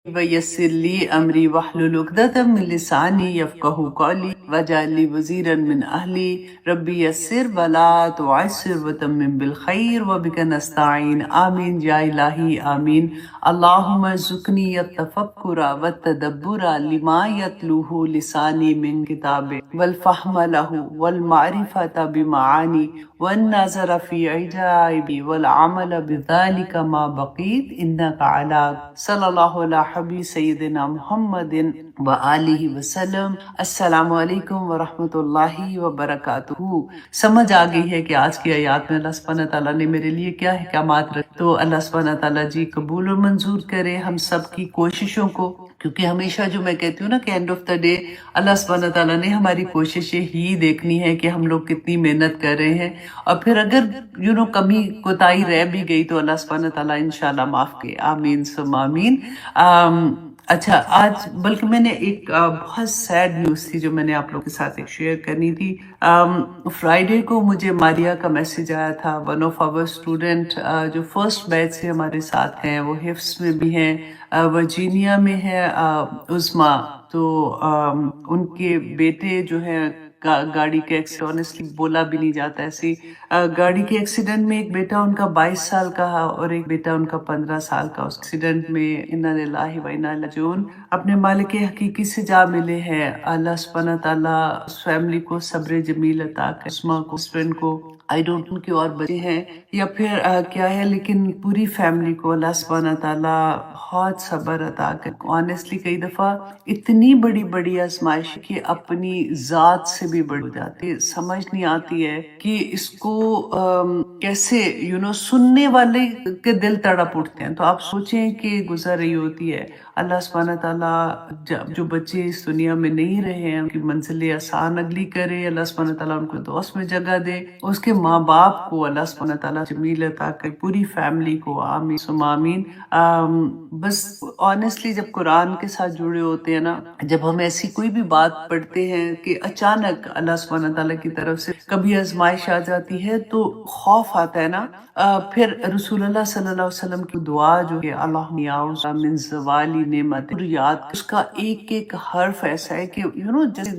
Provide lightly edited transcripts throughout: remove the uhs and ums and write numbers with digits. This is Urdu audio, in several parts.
ويسر لي أمري واحلل عقدة من لساني يفقهوا قولي واجعل لي وزيرا من أهلي ربي يسر ولا تعسر وتمم بالخير وبك نستعين آمين يا إلهي آمين. اللهم ارزقني التفكر والتدبر لما يتلوه لساني من كتابه والفهم له والمعرفة بمعاني والنظر في عجائبي والعمل بذلك ما بقيت إنك على صلی اللہ علیہ حبیب سیدنا محمد وآلہ وسلم. السلام علیکم ورحمۃ اللہ وبرکاتہ. سمجھ آ گئی ہے کہ آج کی آیات میں اللہ سبحانہ تعالیٰ نے میرے لیے کیا احکامات رکھے. تو اللہ سبحانہ تعالیٰ جی قبول و منظور کرے ہم سب کی کوششوں کو، کیونکہ ہمیشہ جو میں کہتی ہوں نا کہ اینڈ آف دا ڈے اللہ سبحانہ تعالیٰ نے ہماری کوششیں ہی دیکھنی ہے کہ ہم لوگ کتنی محنت کر رہے ہیں، اور پھر اگر کمی کوتاہی رہ بھی گئی تو اللہ سبحانہ تعالیٰ انشاءاللہ معاف کرے. آمین ثم آمین. اچھا، آج بلکہ میں نے ایک بہت سیڈ نیوز تھی جو میں نے آپ لوگوں کے ساتھ ایک شیئر کرنی تھی. فرائیڈے کو مجھے ماریا کا میسیج آیا تھا. ون آف آور اسٹوڈنٹ جو فرسٹ بیچ سے ہمارے ساتھ ہیں، وہ حفظ میں بھی ہیں، ورجینیا میں ہے عظما. تو ان کے بیٹے جو ہیں گاڑی کے ایکسیڈنٹ، آنیسٹلی بولا بھی نہیں جاتا ایسی، گاڑی کے ایکسیڈنٹ میں ایک بیٹا ان کا 22 سال کا اور ایک بیٹا ان کا 15 سال کا اس ایکسیڈنٹ میں انا للہ و انا الیہ راجعون اپنے مالک حقیقی سے جا ملے ہیں. اللہ سبحانہ تعالیٰ اس فیملی کو صبر جمیل عطا کرے. اسما کو، ہسبینڈ کو، آئی ڈونٹ نو کہ اور بچے ہیں یا پھر کیا ہے، لیکن پوری فیملی کو اللہ سبحانہ تعالیٰ بہت صبر عطا کرے. آنیسٹلی کئی دفعہ اتنی بڑی آزمائش کہ اپنی ذات سے بھی بڑھ جاتی ہے، سمجھ نہیں آتی ہے کہ اس کو کیسے سننے والے کے دل تڑپ اٹھتے ہیں. تو آپ سوچیں کہ گزر رہی ہوتی ہے. اللہ سبحانہ تعالیٰ جو بچے اس دنیا میں نہیں رہے ہیں ان کی منزلیں آسان اگلی کرے. اللہ سبحانہ تعالیٰ ان کو دوست میں جگہ دے. اس کے ماں باپ کو اللہ سبحانہ تعالیٰ جمیل عطا کرے، پوری فیملی کو. آمین ثم آمین. بس آنیسٹلی جب قرآن کے ساتھ جڑے ہوتے ہیں نا، جب ہم ایسی کوئی بھی بات پڑھتے ہیں کہ اچانک اللہ سبحانہ تعالیٰ کی طرف سے کبھی آزمائش آ جاتی ہے تو خوف آتا ہے نا. پھر رسول اللہ صلی اللہ علیہ وسلم کی دعا جو کہ اللہم اعوذ من زوال نعمت، یاد اس کا ایک ایک حرف ایسا ہے کہ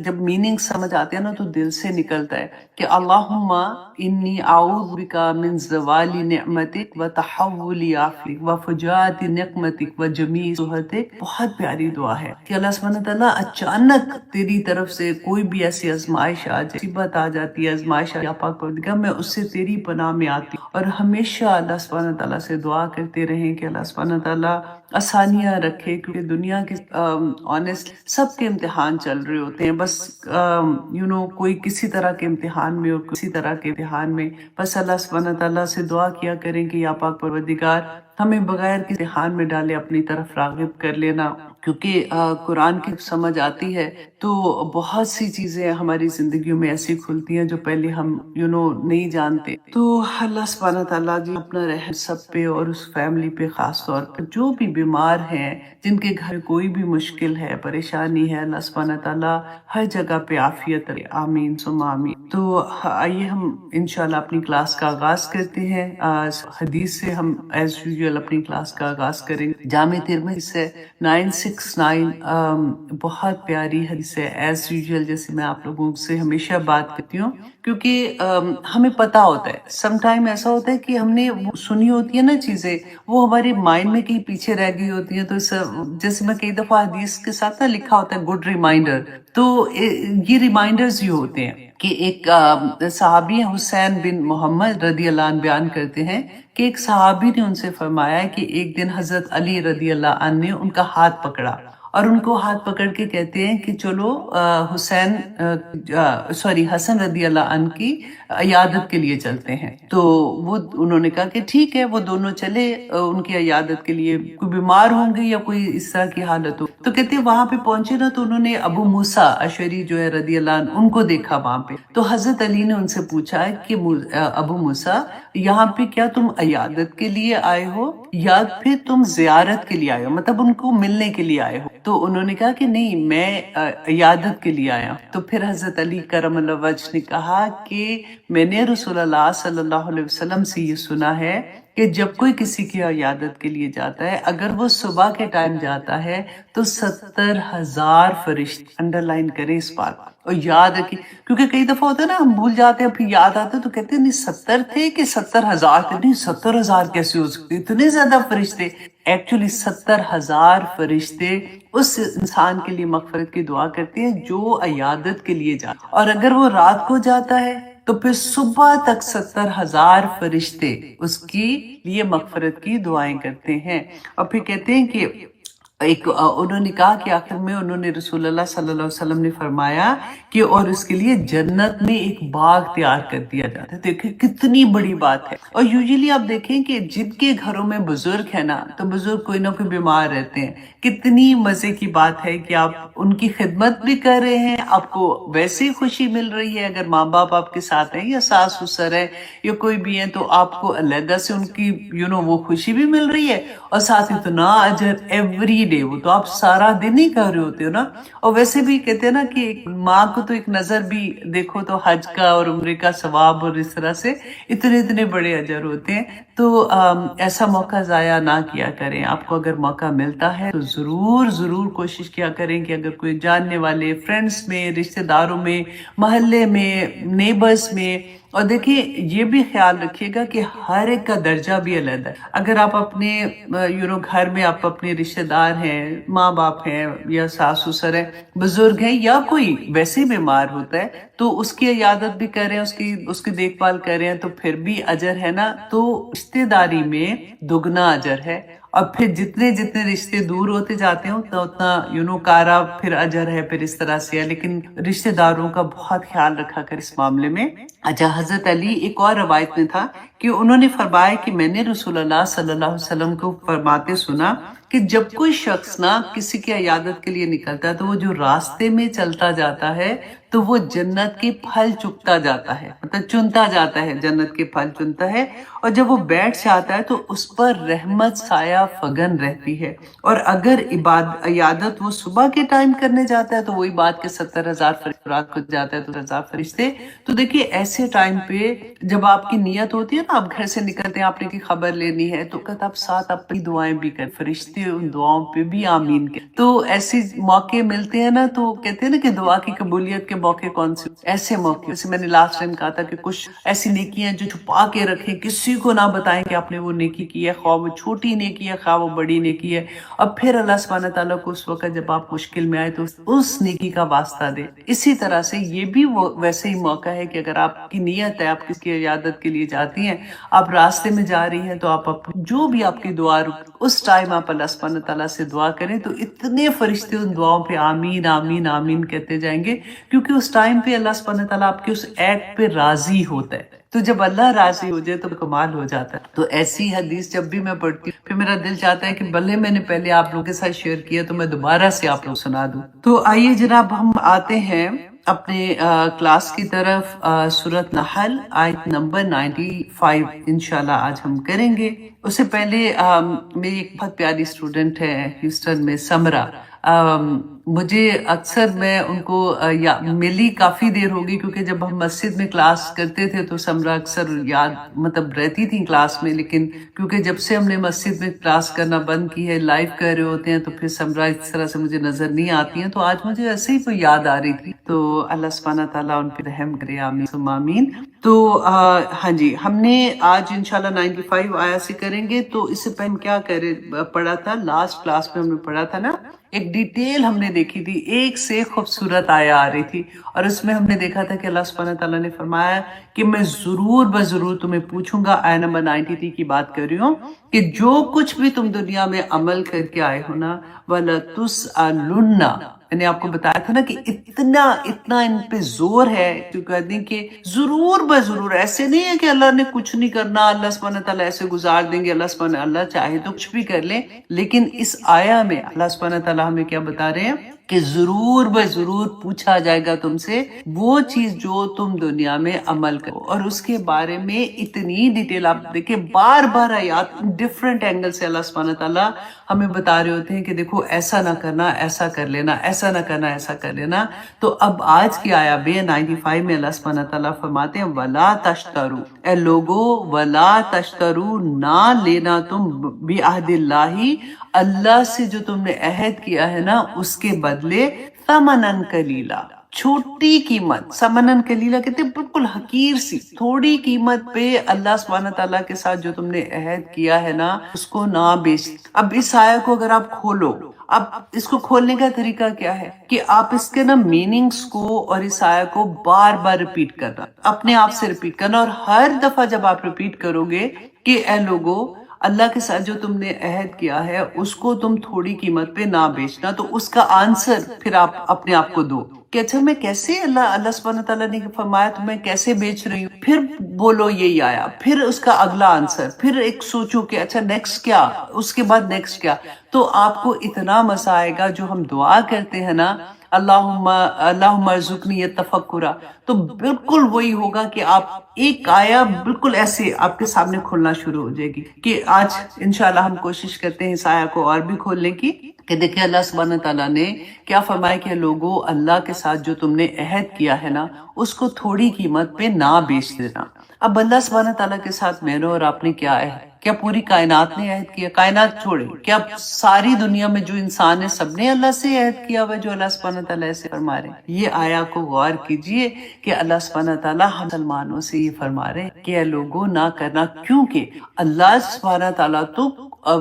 جب میننگ سمجھ آتے ہیں نا تو دل سے نکلتا ہے کہ اللہم انی اعوذ بک من زوال نعمتک و تحول عافیتک و فجاعت نقمتک و جمیع سخطک. بہت پیاری دعا ہے کہ اللہ سبحانہ تعالیٰ اچانک تیری طرف سے کوئی بھی ایسی آزمائش آ جائے، مصیبت آ جاتی ہے، آزمائش یا پاک پروردگار میں اس سے تیری پناہ میں آتی ہوں. اور ہمیشہ اللہ سبحانہ تعالیٰ سے دعا کرتے رہیں کہ اللہ سبحانہ تعالیٰ آسانیاں رکھے، کیونکہ دنیا کے آنیسٹ سب کے امتحان چل رہے ہوتے ہیں. بس کوئی کسی طرح کے امتحان میں اور کسی طرح کے امتحان میں. بس اللہ سبحانہ تعالیٰ سے دعا کیا کریں کہ یا پاک پروردگار ہمیں بغیر کسی امتحان میں ڈالے اپنی طرف راغب کر لینا. کیونکہ قرآن کی سمجھ آتی ہے تو بہت سی چیزیں ہماری زندگیوں میں ایسی کھلتی ہیں جو پہلے ہم نہیں جانتے. تو اللہ سبحانہ تعالیٰ جی اپنا رحم سب پہ اور اس فیملی پہ خاص طور پر جو بھی بیمار ہیں، جن کے گھر کوئی بھی مشکل ہے، پریشانی ہے، اللہ سبحانہ تعالیٰ ہر جگہ پہ عافیت دے. آمین ثم آمین. تو آئیے ہم انشاءاللہ اپنی کلاس کا آغاز کرتے ہیں. حدیث سے ہم ایز یوزول اپنی کلاس کا آغاز کریں گے. جامع ترمذی سے 969 بہت پیاری حدیث ہے. ایز یوزول جیسے میں آپ لوگوں سے ہمیشہ بات کرتی ہوں، کیونکہ ہمیں پتہ ہوتا ہے سم ٹائم ایسا ہوتا ہے کہ ہم نے سنی ہوتی ہے نا چیزیں، وہ ہمارے مائنڈ میں کہیں پیچھے رہ گئی ہوتی ہیں. تو جیسے میں کئی دفعہ حدیث کے ساتھ نا لکھا ہوتا ہے گڈ ریمائنڈر، تو یہ ریمائنڈرز ہی ہوتے ہیں کہ ایک صحابی حسین بن محمد رضی اللہ عنہ بیان کرتے ہیں کہ ایک صحابی نے ان سے فرمایا ہے کہ ایک دن حضرت علی رضی اللہ عنہ نے ان کا ہاتھ پکڑا اور ان کو ہاتھ پکڑ کے کہتے ہیں کہ چلو حسن رضی اللہ عنہ کی عیادت کے لیے چلتے ہیں. تو انہوں نے کہا کہ ٹھیک ہے. وہ دونوں چلے ان کی عیادت کے لیے. کوئی بیمار ہوں گے یا کوئی اس طرح کی حالت ہو. تو کہتے ہیں وہاں پہ پہنچے نا تو انہوں نے ابو موسیٰ اشعری جو ہے رضی اللہ عنہ ان کو دیکھا وہاں پہ. تو حضرت علی نے ان سے پوچھا کہ ابو موسیٰ یہاں پہ کیا تم عیادت کے لیے آئے ہو یا پھر تم زیارت کے لیے آئے ہو، مطلب ان کو ملنے کے لیے آئے ہو؟ تو انہوں نے کہا کہ نہیں، میں عیادت کے لیے آیا. تو پھر حضرت علی کرم اللہ وجہ نے کہا کہ میں نے رسول اللہ صلی اللہ علیہ وسلم سے یہ سنا ہے کہ جب کوئی کسی کی عیادت کے لیے جاتا ہے، اگر وہ صبح کے ٹائم جاتا ہے تو 70,000 فرشتے، انڈر لائن کریں اس بات اور یاد رکھیں، کیونکہ کئی دفعہ ہوتا ہے نا ہم بھول جاتے ہیں پھر یاد آتے ہیں تو کہتے ہیں نہیں 70 تھے کہ 70,000 تھے، نہیں 70,000 کیسے ہو سکتے، اتنے زیادہ فرشتے۔ ایکچولی 70,000 فرشتے اس انسان کے لیے مغفرت کی دعا کرتے ہیں جو عیادت کے لیے جاتا ہے، اور اگر وہ رات کو جاتا ہے تو پھر صبح تک 70,000 فرشتے اس کی لیے مغفرت کی دعائیں کرتے ہیں۔ اور پھر کہتے ہیں کہ انہوں نے کہا کہ آخر میں انہوں نے رسول اللہ صلی اللہ علیہ وسلم نے فرمایا کہ اور اس کے لیے جنت میں ایک باغ تیار کر دیا جاتا ہے۔ دیکھیں کتنی بڑی بات ہے۔ اور یوزلی آپ دیکھیں کہ جن کے گھروں میں بزرگ ہے نا تو بزرگ کوئی نہ کوئی بیمار رہتے ہیں، کتنی مزے کی بات ہے کہ آپ ان کی خدمت بھی کر رہے ہیں، آپ کو ویسے ہی خوشی مل رہی ہے، اگر ماں باپ آپ کے ساتھ ہیں یا ساس سسر ہے یا کوئی بھی ہے تو آپ کو علیحدہ سے ان کی وہ خوشی بھی مل رہی ہے، اور ساتھ اتنا اجر ایوری ڈے، وہ تو آپ سارا دن ہی کر رہے ہوتے ہو نا۔ اور ویسے بھی کہتے ہیں نا کہ ماں کو تو ایک نظر بھی دیکھو تو حج کا اور عمرے کا ثواب اور اس طرح سے اتنے بڑے اجر ہوتے ہیں۔ تو ایسا موقع ضائع نہ کیا کریں، آپ کو اگر موقع ملتا ہے تو ضرور کوشش کیا کریں کہ اگر کوئی جاننے والے فرینڈز میں، رشتہ داروں میں، محلے میں، نیبرز میں، اور دیکھیں یہ بھی خیال رکھیے گا کہ ہر ایک کا درجہ بھی علیحدہ ہے۔ اگر آپ اپنے گھر میں آپ اپنے رشتہ دار ہیں، ماں باپ ہیں یا ساس سسر ہیں، بزرگ ہیں، یا کوئی ویسے ہی بیمار ہوتا ہے تو اس کی عیادت بھی کریں، اس کی دیکھ بھال کریں تو پھر بھی اجر ہے نا۔ تو رشتہ داری میں دگنا اجر ہے، اور پھر جتنے رشتے دور ہوتے جاتے ہیں اتنا کارا پھر اجر ہے، پھر اس طرح سے ہے۔ لیکن رشتہ داروں کا بہت خیال رکھا کر اس معاملے میں۔ اچھا، حضرت علی ایک اور روایت میں تھا کہ انہوں نے فرمایا کہ میں نے رسول اللہ صلی اللہ علیہ وسلم کو فرماتے سنا کہ جب کوئی شخص نا کسی کی عیادت کے لیے نکلتا ہے تو وہ جو راستے میں چلتا جاتا ہے تو وہ جنت کے پھل چکتا جاتا ہے، مطلب چنتا جاتا ہے، جنت کے پھل چنتا ہے، اور جب وہ بیٹھ جاتا ہے تو اس پر رحمت سایہ فگن رہتی ہے۔ اور اگر عیادت وہ صبح کے ٹائم کرنے جاتا ہے تو وہی بات کہ 70,000 فرشتے، رات کو جاتا ہے تو 1000 فرشتے۔ تو دیکھیے ایسے ٹائم پہ جب آپ کی نیت ہوتی ہے نا، آپ گھر سے نکلتے ہیں، آپ نے کی خبر لینی ہے تو کہتا آپ ساتھ اپنی دعائیں بھی کر، فرشتے ان دعاؤں پہ بھی آمین کہ۔ تو ایسے موقع ملتے ہیں نا تو کہتے ہیں نا کہ دعا کی قبولیت کے موقع کون سے؟ ایسے موقع، جیسے میں نے لاسٹ ٹائم کہا تھا کہ کچھ ایسی نیکیاں جو چھپا کے رکھیں، کسی کو نہ بتائیں کہ آپ نے وہ نیکی کی ہے، خواہ وہ چھوٹی نیکی ہے خواہ وہ بڑی نیکی ہے، اور پھر اللہ سبحانہ تعالیٰ کو اس وقت جب آپ مشکل میں آئے تو اس نیکی کا واسطہ دے۔ اسی طرح سے یہ بھی ویسے ہی موقع ہے کہ اگر آپ کی نیت ہے، آپ کسی کی عیادت کے لیے جاتی ہیں، آپ راستے میں جا رہی ہیں تو آپ جو بھی آپ کی دعا اس ٹائم آپ اللہ سبحانہ تعالیٰ سے دعا کریں تو اتنے فرشتے ان دعاؤں پہ آمین آمین آمین کہتے جائیں گے، کیونکہ اس ٹائم پہ اللہ سبحانہ تعالیٰ آپ کے اس ایکٹ پہ راضی ہوتا ہے۔ تو جب اللہ راضی ہو جائے تو کمال ہو جاتا ہے۔ تو ایسی حدیث جب بھی میں پڑھتی ہوں پھر میرا دل چاہتا ہے کہ بھلے میں نے پہلے آپ لوگوں کے ساتھ شیئر کیا تو میں دوبارہ سے آپ لوگ سنا دوں۔ تو آئیے جناب ہم آتے ہیں اپنے کلاس کی طرف۔ سورۃ نحل آیت نمبر 95 انشاءاللہ آج ہم کریں گے۔ اس سے پہلے میری ایک بہت پیاری اسٹوڈنٹ ہے ہیوسٹن میں، سمرا، مجھے اکثر میں ان کو ملی کافی دیر ہوگی، کیونکہ جب ہم مسجد میں کلاس کرتے تھے تو سمرا اکثر مطلب رہتی تھی کلاس میں، لیکن کیونکہ جب سے ہم نے مسجد میں کلاس کرنا بند کی ہے، لائیو کر رہے ہوتے ہیں، تو پھر سمرا اس طرح سے مجھے نظر نہیں آتی ہیں۔ تو آج مجھے ایسے ہی کوئی یاد آ رہی تھی، تو اللہ سبحانہ تعالیٰ ان پہ رحم کرے، آمین ثم آمین۔ تو ہاں جی، ہم نے آج انشاءاللہ 95 آیا سے کریں گے۔ تو اس سے پہلے ہم کیا پڑھا تھا، لاسٹ کلاس میں ہم نے پڑھا تھا نا، ایک ڈیٹیل ہم نے دیکھی تھی، ایک سے خوبصورت آیا آ رہی تھی، اور اس میں ہم نے دیکھا تھا کہ اللہ سبحانہ تعالیٰ نے فرمایا کہ میں ضرور تمہیں پوچھوں گا۔ آیت نمبر 93 کی بات کر رہی ہوں کہ جو کچھ بھی تم دنیا میں عمل کر کے آئے ہو نا، وَلَتُسْأَلُنَّ، میں نے آپ کو بتایا تھا نا کہ اتنا ان پہ زور ہے کہ ضرور ایسے نہیں ہے کہ اللہ نے کچھ نہیں کرنا، اللہ سبحانہ تعالیٰ ایسے گزار دیں گے، اللہ چاہے تو کچھ بھی کر لیں۔ لیکن اس آیا میں اللہ سبحانہ تعالیٰ ہمیں کیا بتا رہے ہیں کہ ضرور بے ضرور پوچھا جائے گا تم سے وہ چیز جو تم دنیا میں عمل کرو، اور اس کے بارے میں اتنی ڈیٹیل آپ دیکھیں، بار بار آیات ڈفرینٹ اینگل سے اللہ سبحانہ تعالیٰ ہمیں بتا رہے ہوتے ہیں کہ دیکھو ایسا نہ کرنا، ایسا کر لینا، ایسا نہ کرنا، ایسا کر لینا۔ تو اب آج کی آیا بے 95 میں اللہ سبحانہ تعالیٰ فرماتے ہیں وَلَا تَشْتَرُوا، اے لوگو وَلَا تَشْتَرُوا، نہ لینا تم بِعَہْدِ اللَّہِ، اللہ سے جو تم نے عہد کیا ہے نا اس کے بدلے ثمنن قلیلا، چھوٹی قیمت، ثمنن قلیلا کہتے ہیں بالکل حقیر سی تھوڑی قیمت پہ اللہ سبحانہ تعالیٰ کے ساتھ جو تم نے عہد کیا ہے نا اس کو نہ بیچ۔ اب اس آیت کو اگر آپ کھولو، اب اس کو کھولنے کا طریقہ کیا ہے کہ آپ اس کے نا میننگز کو اور اس آیت کو بار بار ریپیٹ کرنا، اپنے آپ سے ریپیٹ کرنا، اور ہر دفعہ جب آپ ریپیٹ کرو گے کہ اے لوگو اللہ کے ساتھ جو تم نے عہد کیا ہے اس کو تم تھوڑی قیمت پہ نہ بیچنا، تو اس کا آنسر پھر آپ اپنے آپ کو دو کہ اچھا میں کیسے، اللہ سبحانہ تعالیٰ نے فرمایا تو میں کیسے بیچ رہی ہوں، پھر بولو یہی آیا، پھر اس کا اگلا آنسر، پھر ایک سوچو کہ اچھا نیکسٹ کیا، اس کے بعد نیکسٹ کیا، تو آپ کو اتنا مزہ آئے گا۔ جو ہم دعا کرتے ہیں نا اللہم ارزقنی التفکر، تو بالکل وہی ہوگا کہ آپ ایک آیا بالکل ایسے آپ کے سامنے کھولنا شروع ہو جائے گی۔ کہ آج انشاءاللہ ہم کوشش کرتے ہیں اس آیا کو اور بھی کھولنے کی، کہ دیکھیں اللہ سبحانہ تعالیٰ نے کیا فرمایا کہ لوگوں اللہ کے ساتھ جو تم نے عہد کیا ہے نا اس کو تھوڑی قیمت پہ نہ بیچ دینا۔ اب اللہ سبحانہ تعالیٰ کے ساتھ میں نے اور آپ نے کیا عہد کیا؟ پوری کائنات نے عہد کیا، کائنات چھوڑے کیا ساری دنیا میں جو انسان ہے سب نے اللہ سے عہد کیا ہوا، جو اللہ سبحانہ تعالیٰ سے فرما رہے ہیں۔ یہ آیا کو غور کیجئے کہ اللہ سبحانہ تعالیٰ ہم مسلمانوں سے یہ فرما رہے ہیں کہ اے لوگوں نہ کرنا، کیونکہ اللہ سبحانہ تعالیٰ تو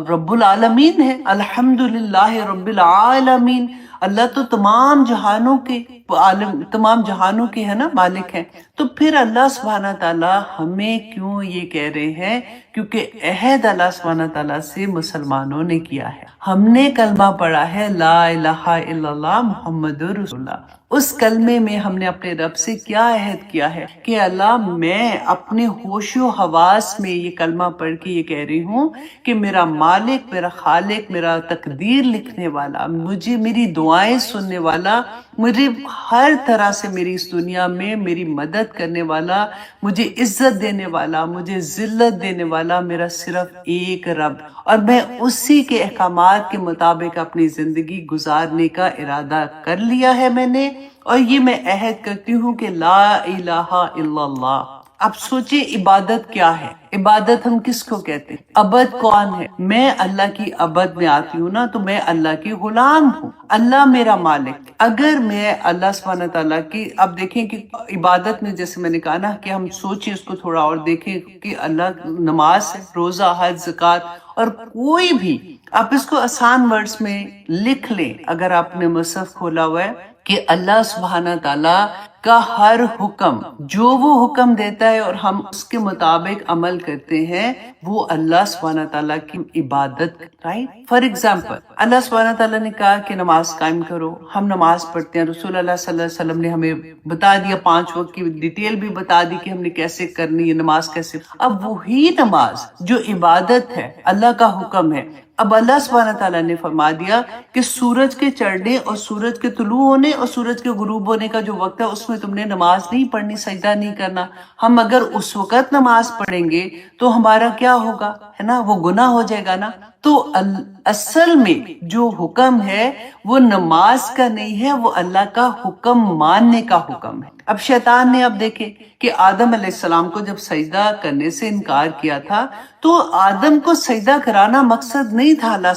رب العالمین ہے، الحمدللہ رب العالمین، اللہ تو تمام جہانوں کے عالم، تمام جہانوں کے ہے نا مالک ہیں۔ تو پھر اللہ سبحانہ تعالیٰ ہمیں کیوں یہ کہہ رہے ہیں؟ کیونکہ عہد اللہ سبحانہ تعالیٰ سے مسلمانوں نے کیا ہے، ہم نے کلمہ پڑھا ہے لا الہ الا اللہ محمد رسول اللہ، اس کلمے میں ہم نے اپنے رب سے کیا عہد کیا ہے کہ اللہ میں اپنے ہوش و حواس میں یہ کلمہ پڑھ کے یہ کہہ رہی ہوں کہ میرا مالک، میرا خالق، میرا تقدیر لکھنے والا، مجھے میری دعائیں سننے والا، مجھے ہر طرح سے میری اس دنیا میں میری مدد کرنے والا، مجھے عزت دینے والا، مجھے ذلت دینے والا میرا صرف ایک رب، اور میں اسی کے احکامات کے مطابق اپنی زندگی گزارنے کا ارادہ کر لیا ہے میں نے، اور یہ میں عہد کرتی ہوں کہ لا الہ الا اللہ۔ اب سوچیں عبادت کیا ہے؟ عبادت ہم کس کو کہتے ہیں؟ عبد کون ہے؟ میں اللہ کی عبد میں آتی ہوں نا، تو میں اللہ کی غلام ہوں، اللہ میرا مالک۔ اگر میں اللہ سبحانہ تعالیٰ کی، اب دیکھیں کہ عبادت میں جیسے میں نے کہا نا کہ ہم سوچیں اس کو تھوڑا اور دیکھیں کہ اللہ نماز ہے، روزہ، حج، زکوٰۃ، اور کوئی بھی آپ اس کو آسان ورڈز میں لکھ لیں اگر آپ نے مصحف کھولا ہوا ہے، کہ اللہ سبحانہ تعالیٰ کا ہر حکم، جو وہ حکم دیتا ہے اور ہم اس کے مطابق عمل کرتے ہیں، وہ اللہ سبحانہ تعالیٰ کی عبادت، رائٹ؟ فار ایگزامپل اللہ سبحانہ تعالیٰ نے کہا کہ نماز قائم کرو، ہم نماز پڑھتے ہیں، رسول اللہ صلی اللہ علیہ وسلم نے ہمیں بتا دیا، 5 وقت کی ڈیٹیل بھی بتا دی کہ ہم نے کیسے کرنی ہے نماز، کیسے۔ اب وہی نماز جو عبادت ہے، اللہ کا حکم ہے، اب اللہ سبحانہ تعالیٰ نے فرما دیا کہ سورج کے چڑھنے اور سورج کے طلوع ہونے اور سورج کے غروب ہونے کا جو وقت ہے اس میں تم نے نماز نہیں پڑھنی، سجدہ نہیں کرنا۔ ہم اگر اس وقت نماز پڑھیں گے تو ہمارا کیا ہوگا، ہے نا، وہ گناہ ہو جائے گا نا۔ تو اصل میں جو حکم ہے وہ نماز کا نہیں ہے، وہ اللہ کا حکم ماننے کا حکم ہے۔ اب شیطان نے اب دیکھے کہ آدم علیہ السلام کو جب سجدہ کرنے سے انکار کیا تھا تو آدم کو سجدہ کرانا مقصد نہیں تھا اللہ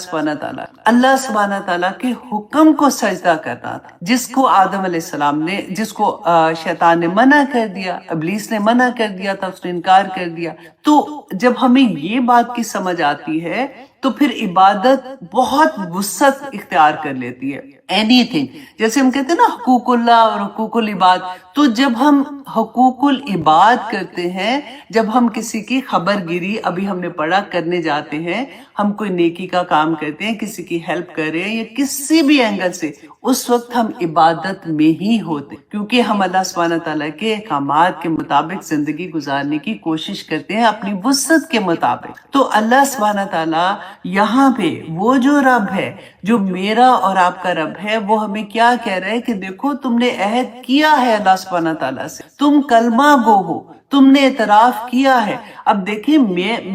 سبحانہ تعالیٰ کے حکم کو سجدہ کرنا تھا، جس کو آدم علیہ السلام نے، جس کو شیطان نے منع کر دیا، ابلیس نے منع کر دیا تھا، اس نے انکار کر دیا۔ تو جب ہمیں یہ بات کی سمجھ آتی ہے تو پھر عبادت بہت وسعت اختیار کر لیتی ہے۔ اینی تھنگ، جیسے ہم کہتے ہیں نا حقوق اللہ اور حقوق العباد، تو جب ہم حقوق العباد کرتے ہیں، جب ہم کسی کی خبر گیری، ابھی ہم نے پڑھا، کرنے جاتے ہیں، ہم کوئی نیکی کا کام کرتے ہیں، کسی کی ہیلپ کر رہے ہیں یا کسی بھی اینگل سے، اس وقت ہم عبادت میں ہی ہوتے، کیونکہ ہم اللہ سبحانہ تعالیٰ کے احکامات کے مطابق زندگی گزارنے کی کوشش کرتے ہیں اپنی وسعت کے مطابق۔ تو اللہ سبحانہ تعالیٰ یہاں پہ وہ جو رب ہے جو میرا اور آپ کا رب ہے وہ ہمیں کیا کہہ رہا ہے کہ دیکھو تم نے عہد کیا ہے اللہ سبحانہ تعالیٰ سے، تم کلمہ گو ہو، تم نے اعتراف کیا ہے۔ اب دیکھیں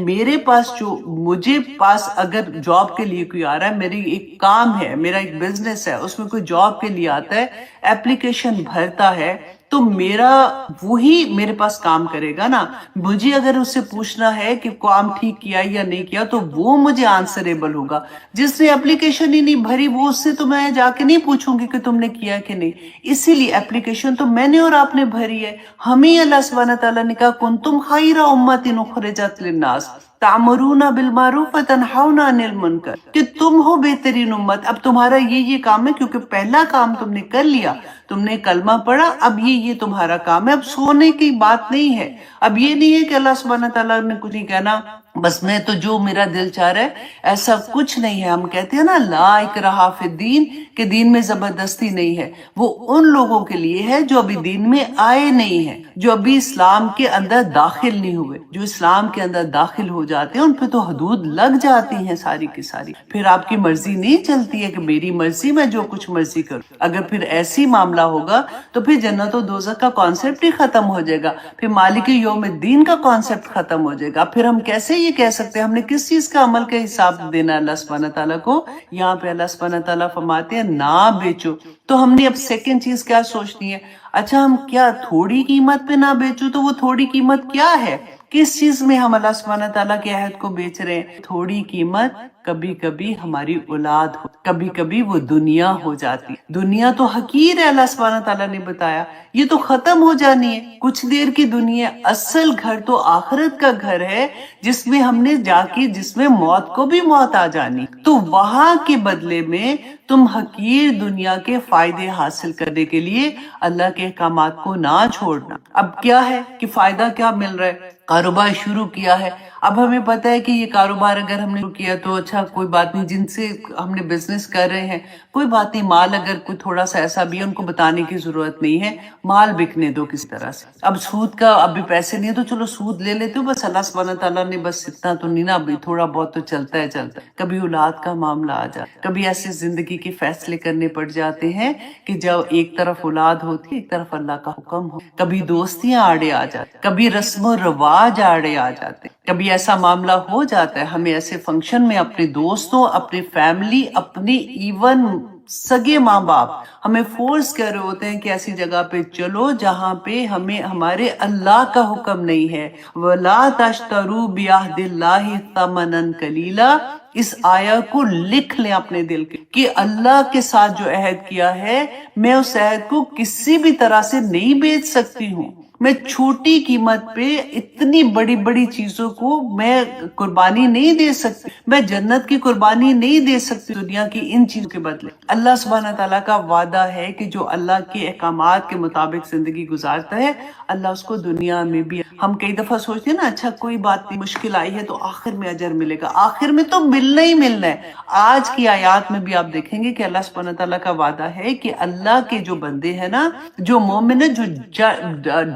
میرے پاس مجھے پاس اگر جاب کے لیے کوئی آ رہا ہے، میری ایک کام ہے، میرا ایک بزنس ہے، اس میں کوئی جاب کے لیے آتا ہے، اپلیکیشن بھرتا ہے، تو وہی میرے پاس کام کرے گا نا۔ مجھے اگر اس سے پوچھنا ہے کہ کام ٹھیک کیا یا نہیں کیا تو وہ مجھے آنسریبل ہوگا۔ جس نے اپلیکیشن ہی نہیں بھری وہ اس سے تو میں جا کے نہیں پوچھوں گی کہ تم نے کیا کہ نہیں۔ اسی لیے اپلیکیشن تو میں نے اور آپ نے بھری ہے۔ ہمیں اللہ سبحانہ تعالیٰ نے کہا کنتم خیر امۃ اخرجت للناس تعمرون بالمعروف وتنہون عن المنکر، کہ تم ہو بہترین امت۔ اب تمہارا یہ کام ہے، کیونکہ پہلا کام تم نے کر لیا، تم نے کلمہ پڑھا، اب یہ تمہارا کام ہے۔ اب سونے کی بات نہیں ہے، اب یہ نہیں ہے کہ اللہ سبحانہ تعالیٰ نے کچھ نہیں کہنا بس میں تو جو میرا دل چاہ رہا ہے، ایسا کچھ نہیں ہے۔ ہم کہتے ہیں نا لا اکراہ فی الدین، کہ دین میں زبردستی نہیں ہے، وہ ان لوگوں کے لیے ہے جو ابھی دین میں آئے نہیں ہیں، جو ابھی اسلام کے اندر داخل نہیں ہوئے۔ جو اسلام کے اندر داخل ہو جاتے ہیں ان پہ تو حدود لگ جاتی ہیں ساری کی ساری، پھر آپ کی مرضی نہیں چلتی ہے کہ میری مرضی میں جو کچھ مرضی کروں۔ اگر پھر ایسی معاملہ ہوگا تو پھر جنت و دوزخ کا کانسیپٹ ہی ختم ہو جائے گا، پھر مالک یوم الدین کا کانسیپٹ ختم ہو جائے گا۔ پھر ہم کیسے یہ کہہ سکتے ہیں ہم نے کس چیز کا عمل کا حساب دینا اللہ سبحانہ تعالیٰ کو؟ یہاں پہ اللہ سبحانہ تعالیٰ فرماتے ہیں نہ بیچو۔ تو ہم نے اب سیکنڈ چیز کیا سوچنی ہے؟ اچھا ہم کیا تھوڑی قیمت پہ نہ بیچو؟ تو وہ تھوڑی قیمت کیا ہے؟ کس چیز میں ہم اللہ سبحانہ تعالیٰ کے عہد کو بیچ رہے ہیں؟ تھوڑی قیمت کبھی کبھی ہماری اولاد ہو، کبھی کبھی وہ دنیا ہو جاتی۔ دنیا تو حقیر ہے، اللہ سبحانہ تعالیٰ نے بتایا یہ تو ختم ہو جانی ہے، کچھ دیر کی دنیا۔ اصل گھر تو آخرت کا گھر ہے جس میں ہم نے جا کے، جس میں موت کو بھی موت آ جانی، تو وہاں کے بدلے میں تم حقیر دنیا کے فائدے حاصل کرنے کے لیے اللہ کے احکامات کو نہ چھوڑنا۔ اب کیا ہے کہ فائدہ کیا مل رہا ہے؟ کاروبار شروع کیا ہے، اب ہمیں پتہ ہے کہ یہ کاروبار اگر ہم نے شروع کیا تو اچھا کوئی بات نہیں، جن سے ہم نے بزنس کر رہے ہیں کوئی بات نہیں، مال اگر کوئی تھوڑا سا ایسا بھی ہے ان کو بتانے کی ضرورت نہیں ہے، مال بکنے دو کسی طرح سے۔ اب سود کا اب بھی پیسے نہیں ہے تو چلو سود لے لیتے ہو، بس اللہ سبحانہ تعالیٰ نے بس اتنا تو نہیں نا، ابھی تھوڑا بہت تو چلتا ہے۔ کبھی اولاد کا معاملہ آ جاتا، کبھی ایسے زندگی کے فیصلے کرنے پڑ جاتے ہیں کہ جب ایک طرف اولاد ہوتی ہے ایک طرف اللہ کا حکم ہو، کبھی دوستیاں آڑے آ جاتی، کبھی رسم و رواج آڑے آ جاتے، کبھی ایسا معاملہ ہو جاتا ہے ہمیں ایسے فنکشن میں اپنے دوستوں، اپنے فیملی، اپنی ایون سگے ماں باپ ہمیں فورس کر رہے ہوتے ہیں کہ ایسی جگہ پہ چلو جہاں پہ ہمیں ہمارے اللہ کا حکم نہیں ہے۔ وَلَا تَشْتَرُوا بِعَهْدِ اللَّهِ ثَمَنًا قَلِيلًا، اس آیا کو لکھ لیں اپنے دل کے کہ اللہ کے ساتھ جو عہد کیا ہے میں اس عہد کو کسی بھی طرح سے نہیں بیچ سکتی ہوں۔ میں چھوٹی قیمت پہ اتنی بڑی بڑی چیزوں کو میں قربانی نہیں دے سکتی، میں جنت کی قربانی نہیں دے سکتی دنیا کی ان چیزوں کے بدلے۔ اللہ سبحانہ تعالیٰ کا وعدہ ہے کہ جو اللہ کے احکامات کے مطابق زندگی گزارتا ہے اللہ اس کو دنیا میں بھی۔ ہم کئی دفعہ سوچتے ہیں نا اچھا کوئی بات نہیں، مشکل آئی ہے تو آخر میں اجر ملے گا، آخر میں تو ملنا ہی ملنا ہے۔ آج کی آیات میں بھی آپ دیکھیں گے کہ اللہ سبحانہ تعالیٰ کا وعدہ ہے کہ اللہ کے جو بندے ہیں نا، جو مومن ہیں، جو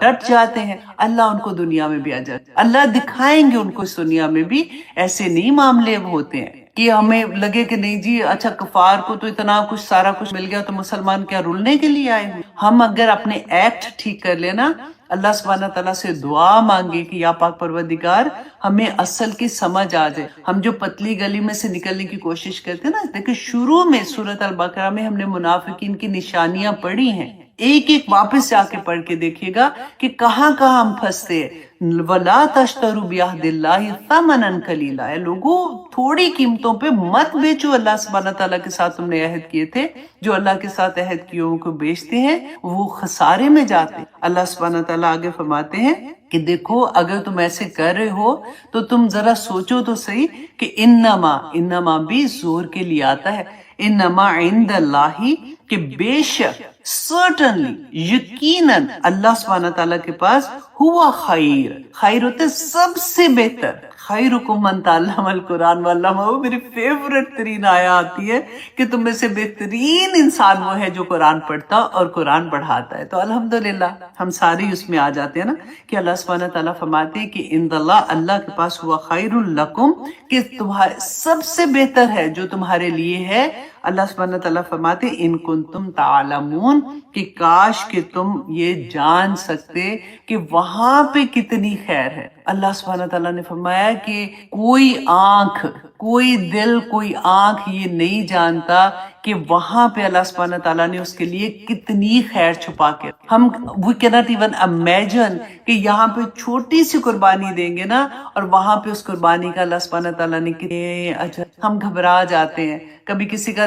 ڈٹ جاتے ہیں، اللہ ان کو دنیا میں بھی اجر، اللہ دکھائیں گے ان کو اس دنیا میں بھی۔ ایسے نہیں معاملے ہوتے ہیں کہ ہمیں لگے کہ نہیں جی اچھا کفار کو تو اتنا کچھ سارا کچھ مل گیا تو مسلمان کیا رلنے کے لیے آئے ہوئے۔ ہم اگر اپنے ایکٹ ٹھیک کر لینا، اللہ سبحانہ تعالیٰ سے دعا مانگے کہ یا پاک پروردگار ہمیں اصل کی سمجھ آ جائے۔ ہم جو پتلی گلی میں سے نکلنے کی کوشش کرتے ہیں نا، دیکھیں شروع میں سورۃ البقرہ میں ہم نے منافقین کی نشانیاں پڑھی ہیں، ایک ایک واپس جا کے پڑھ کے دیکھیے گا کہ کہاں کہاں ہم پھنستے ہیں۔ وَلَا تَشْتَرُوا بِعَهْدِ اللَّهِ ثَمَنًا قَلِيلًا، اے لوگوں تھوڑی قیمتوں پہ مت بیچو، اللہ سبحانہ تعالیٰ کے ساتھ تم نے عہد کیے تھے۔ جو اللہ کے ساتھ عہد کیے کو بیچتے ہیں وہ خسارے میں جاتے ہیں۔ اللہ سبحانہ تعالیٰ آگے فرماتے ہیں کہ دیکھو اگر تم ایسے کر رہے ہو تو تم ذرا سوچو تو صحیح کہ انما بھی زور کے لیے آتا ہے، انما عند اللہ، کہ بے شک certainly یقیناً اللہ سبحانہ تعالیٰ کے پاس ہوا خیر، خیر ہوتے سب سے بہتر، خیرکم من تعلم القرآن وعلمہ، وہ میری فیورٹ ترین آیا آتی ہے کہ تم میں سے بہترین انسان وہ ہے جو قرآن پڑھتا اور قرآن پڑھاتا ہے۔ تو الحمدللہ ہم سارے اس میں آ جاتے ہیں نا کہ اللہ سبحانہ تعالیٰ فرماتے ہیں کہ عند اللہ، اللہ کے پاس ہوا خیر لکم، کہ تمہارے سب سے بہتر ہے جو تمہارے لیے ہے۔ اللہ سبحانہ تعالیٰ فرماتے ان کنتم تعلمون، کہ کاش کہ تم یہ جان سکتے کہ وہاں پہ کتنی خیر ہے۔ اللہ سبحانہ تعالیٰ نے فرمایا کہ کوئی آنکھ، کوئی دل، کوئی آنکھ یہ نہیں جانتا کہ وہاں پہ اللہ سبحانہ تعالیٰ نے اس کے لیے کتنی خیر چھپا کے، ہم we cannot even imagine کہ یہاں پہ چھوٹی سی قربانی دیں گے نا، اور وہاں پہ اس قربانی کا اللہ سبحانہ تعالیٰ نے کتنے اجر، ہم گھبرا جاتے ہیں کبھی کسی کا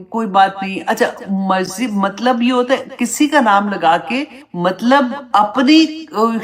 کوئی بات نہیں، اچھا مطلب یہ ہوتا ہے کسی کا نام لگا کے مطلب اپنی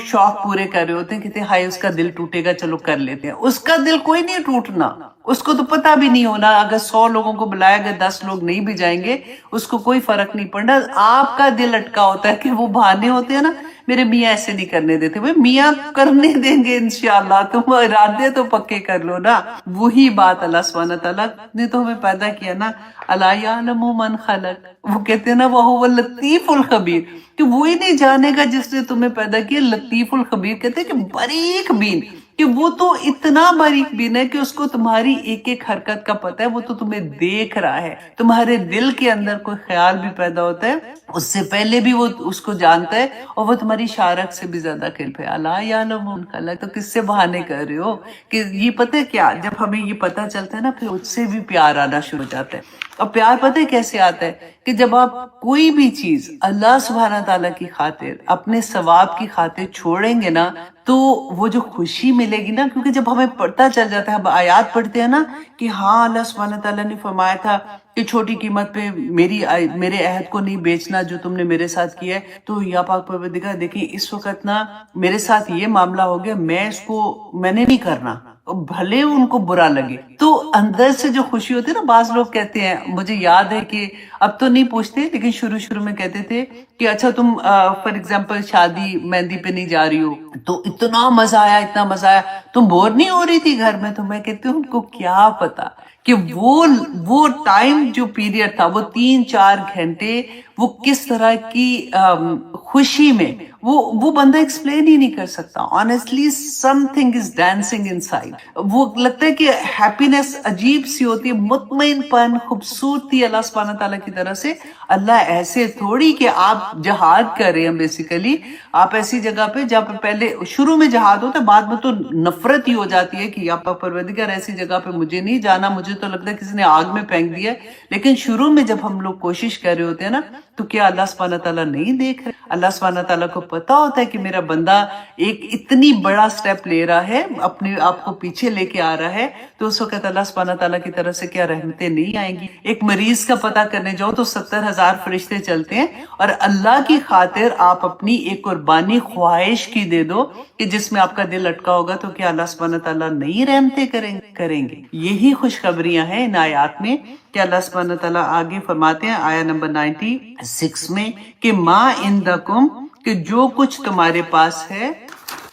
شوق پورے کر رہے ہوتے ہیں، کہتے ہیں ہائے اس کا دل ٹوٹے گا، چلو کر لیتے ہیں۔ اس کا دل کوئی نہیں ٹوٹنا، اس کو تو پتہ بھی نہیں ہونا، اگر 100 لوگوں کو بلایا گیا 10 لوگ نہیں بھی جائیں گے اس کو کوئی فرق نہیں پڑنا۔ آپ کا دل اٹکا ہوتا ہے کہ وہ بہانے ہوتے ہیں نا، میرے میاں ایسے نہیں کرنے دیتے، بھائی میاں کرنے دیں گے انشاءاللہ، تم ارادے تو پکے کر لو نا۔ وہی بات اللہ سبحانہ تعالیٰ نے تو ہمیں پیدا کیا نا، الا یعلم من خلق، وہ کہتے ہیں نا وہو اللطیف الخبیر، کہ وہی نہیں جانے گا جس نے تمہیں پیدا کیا۔ لطیف الخبیر کہتے ہیں کہ باریک بین، کہ وہ تو اتنا باریک بین ہے کہ اس کو تمہاری ایک ایک حرکت کا پتہ ہے، وہ تو تمہیں دیکھ رہا ہے، تمہارے دل کے اندر کوئی خیال بھی پیدا ہوتا ہے اس سے پہلے بھی وہ اس کو جانتا ہے، اور وہ تمہاری شارک سے بھی زیادہ کلپ ہے۔ الا یعلم من خلق، تو کس سے بہانے کر رہے ہو کہ یہ پتہ ہے کیا، جب ہمیں یہ پتہ چلتا ہے نا پھر اس سے بھی پیار آنا شروع ہو جاتا ہے۔ اور پیار پتہ ہے کیسے آتا ہے کہ جب آپ کوئی بھی چیز اللہ سبحانہ تعالیٰ کی خاطر، اپنے ثواب کی خاطر چھوڑیں گے نا، تو وہ جو خوشی ملے گی نا، کیونکہ جب ہمیں پتہ چل جاتا ہے، ہم آیات پڑھتے ہیں نا کہ ہاں اللہ سبحانہ تعالیٰ نے فرمایا تھا کہ چھوٹی قیمت پہ میرے عہد کو نہیں بیچنا جو تم نے میرے ساتھ کیا ہے، تو یا پاک پروردگار دیکھیں اس وقت نا میرے ساتھ یہ معاملہ ہو گیا، میں نے نہیں کرنا، بھلے ان کو برا لگے۔ تو اندر سے جو خوشی ہوتی ہے نا، بعض لوگ کہتے ہیں، مجھے یاد ہے کہ اب تو نہیں پوچھتے لیکن شروع میں کہتے تھے کہ اچھا تم فار ایگزامپل شادی مہندی پہ نہیں جا رہی ہو تو اتنا مزہ آیا، تم بور نہیں ہو رہی تھی گھر میں؟ تو میں کہتی ہوں ان کو کیا پتا کہ وہ ٹائم جو پیریڈ تھا، وہ 3-4 گھنٹے، وہ کس طرح کی خوشی میں، وہ بندہ ایکسپلین ہی نہیں کر سکتا۔ Honestly some thing is dancing in side, وہ لگتا ہے کہ ہیپینس عجیب سی ہوتی ہے، مطمئن پن، خوبصورتی اللہ سبحانہ تعالیٰ کی طرف سے۔ اللہ ایسے تھوڑی کہ آپ جہاد کر رہے ہیں، بیسیکلی آپ ایسی جگہ پہ جہاں پہ پہلے شروع میں جہاد ہوتا ہے، بعد میں تو نفرت ہی ہو جاتی ہے کہ یا پروردگار ایسی جگہ پہ مجھے نہیں جانا، مجھے تو لگتا ہے کسی نے آگ میں پھینک دیا ہے۔ لیکن شروع میں جب ہم لوگ کوشش کر رہے ہوتے ہیں نا، تو کیا اللہ سبحانہ تعالیٰ نہیں دیکھ رہے؟ اللہ سبحانہ تعالیٰ کو پتا ہوتا ہے کہ میرا بندہ ایک اتنی بڑا سٹیپ لے رہا ہے، اپنے آپ کو پیچھے لے کے آ رہا ہے، تو اس وقت اللہ سبحانہ تعالیٰ کی طرف سے کیا رحمتیں نہیں آئیں گی؟ ایک مریض کا پتہ کرنے جاؤ تو 70,000 فرشتے چلتے ہیں، اور اللہ کی خاطر آپ اپنی ایک قربانی خواہش کی دے دو کہ جس میں آپ کا دل اٹکا ہوگا، تو کیا اللہ سبحانہ تعالیٰ نہیں رحمتیں کریں گے؟ یہی خوشخبریاں ہیں ان آیات میں کہ اللہ سبحانہ تعالیٰ آگے فرماتے ہیں آیا نمبر 96 میں کہ ما عندکم، کہ جو کچھ تمہارے پاس ہے،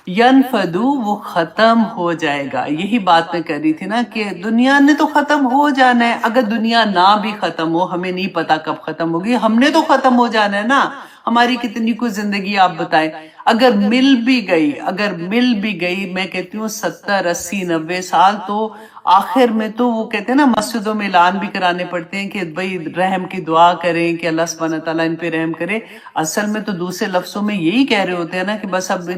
ینفدو، وہ ختم ہو جائے گا۔ یہی بات میں کر رہی تھی نا کہ دنیا نے تو ختم ہو جانا ہے، اگر دنیا نہ بھی ختم ہو، ہمیں نہیں پتا کب ختم ہوگی، ہم نے تو ختم ہو جانا ہے نا۔ ہماری کتنی کوئی زندگی آپ بتائیں، اگر مل بھی گئی میں کہتی ہوں 70 80 90 سال، تو آخر میں تو وہ کہتے ہیں نا مسجدوں میں اعلان بھی کرانے پڑتے ہیں کہ بھائی رحم کی دعا کریں کہ اللہ سبحانہ تعالیٰ ان پہ رحم کرے۔ اصل میں تو دوسرے لفظوں میں یہی کہہ رہے ہوتے ہیں نا کہ بس اب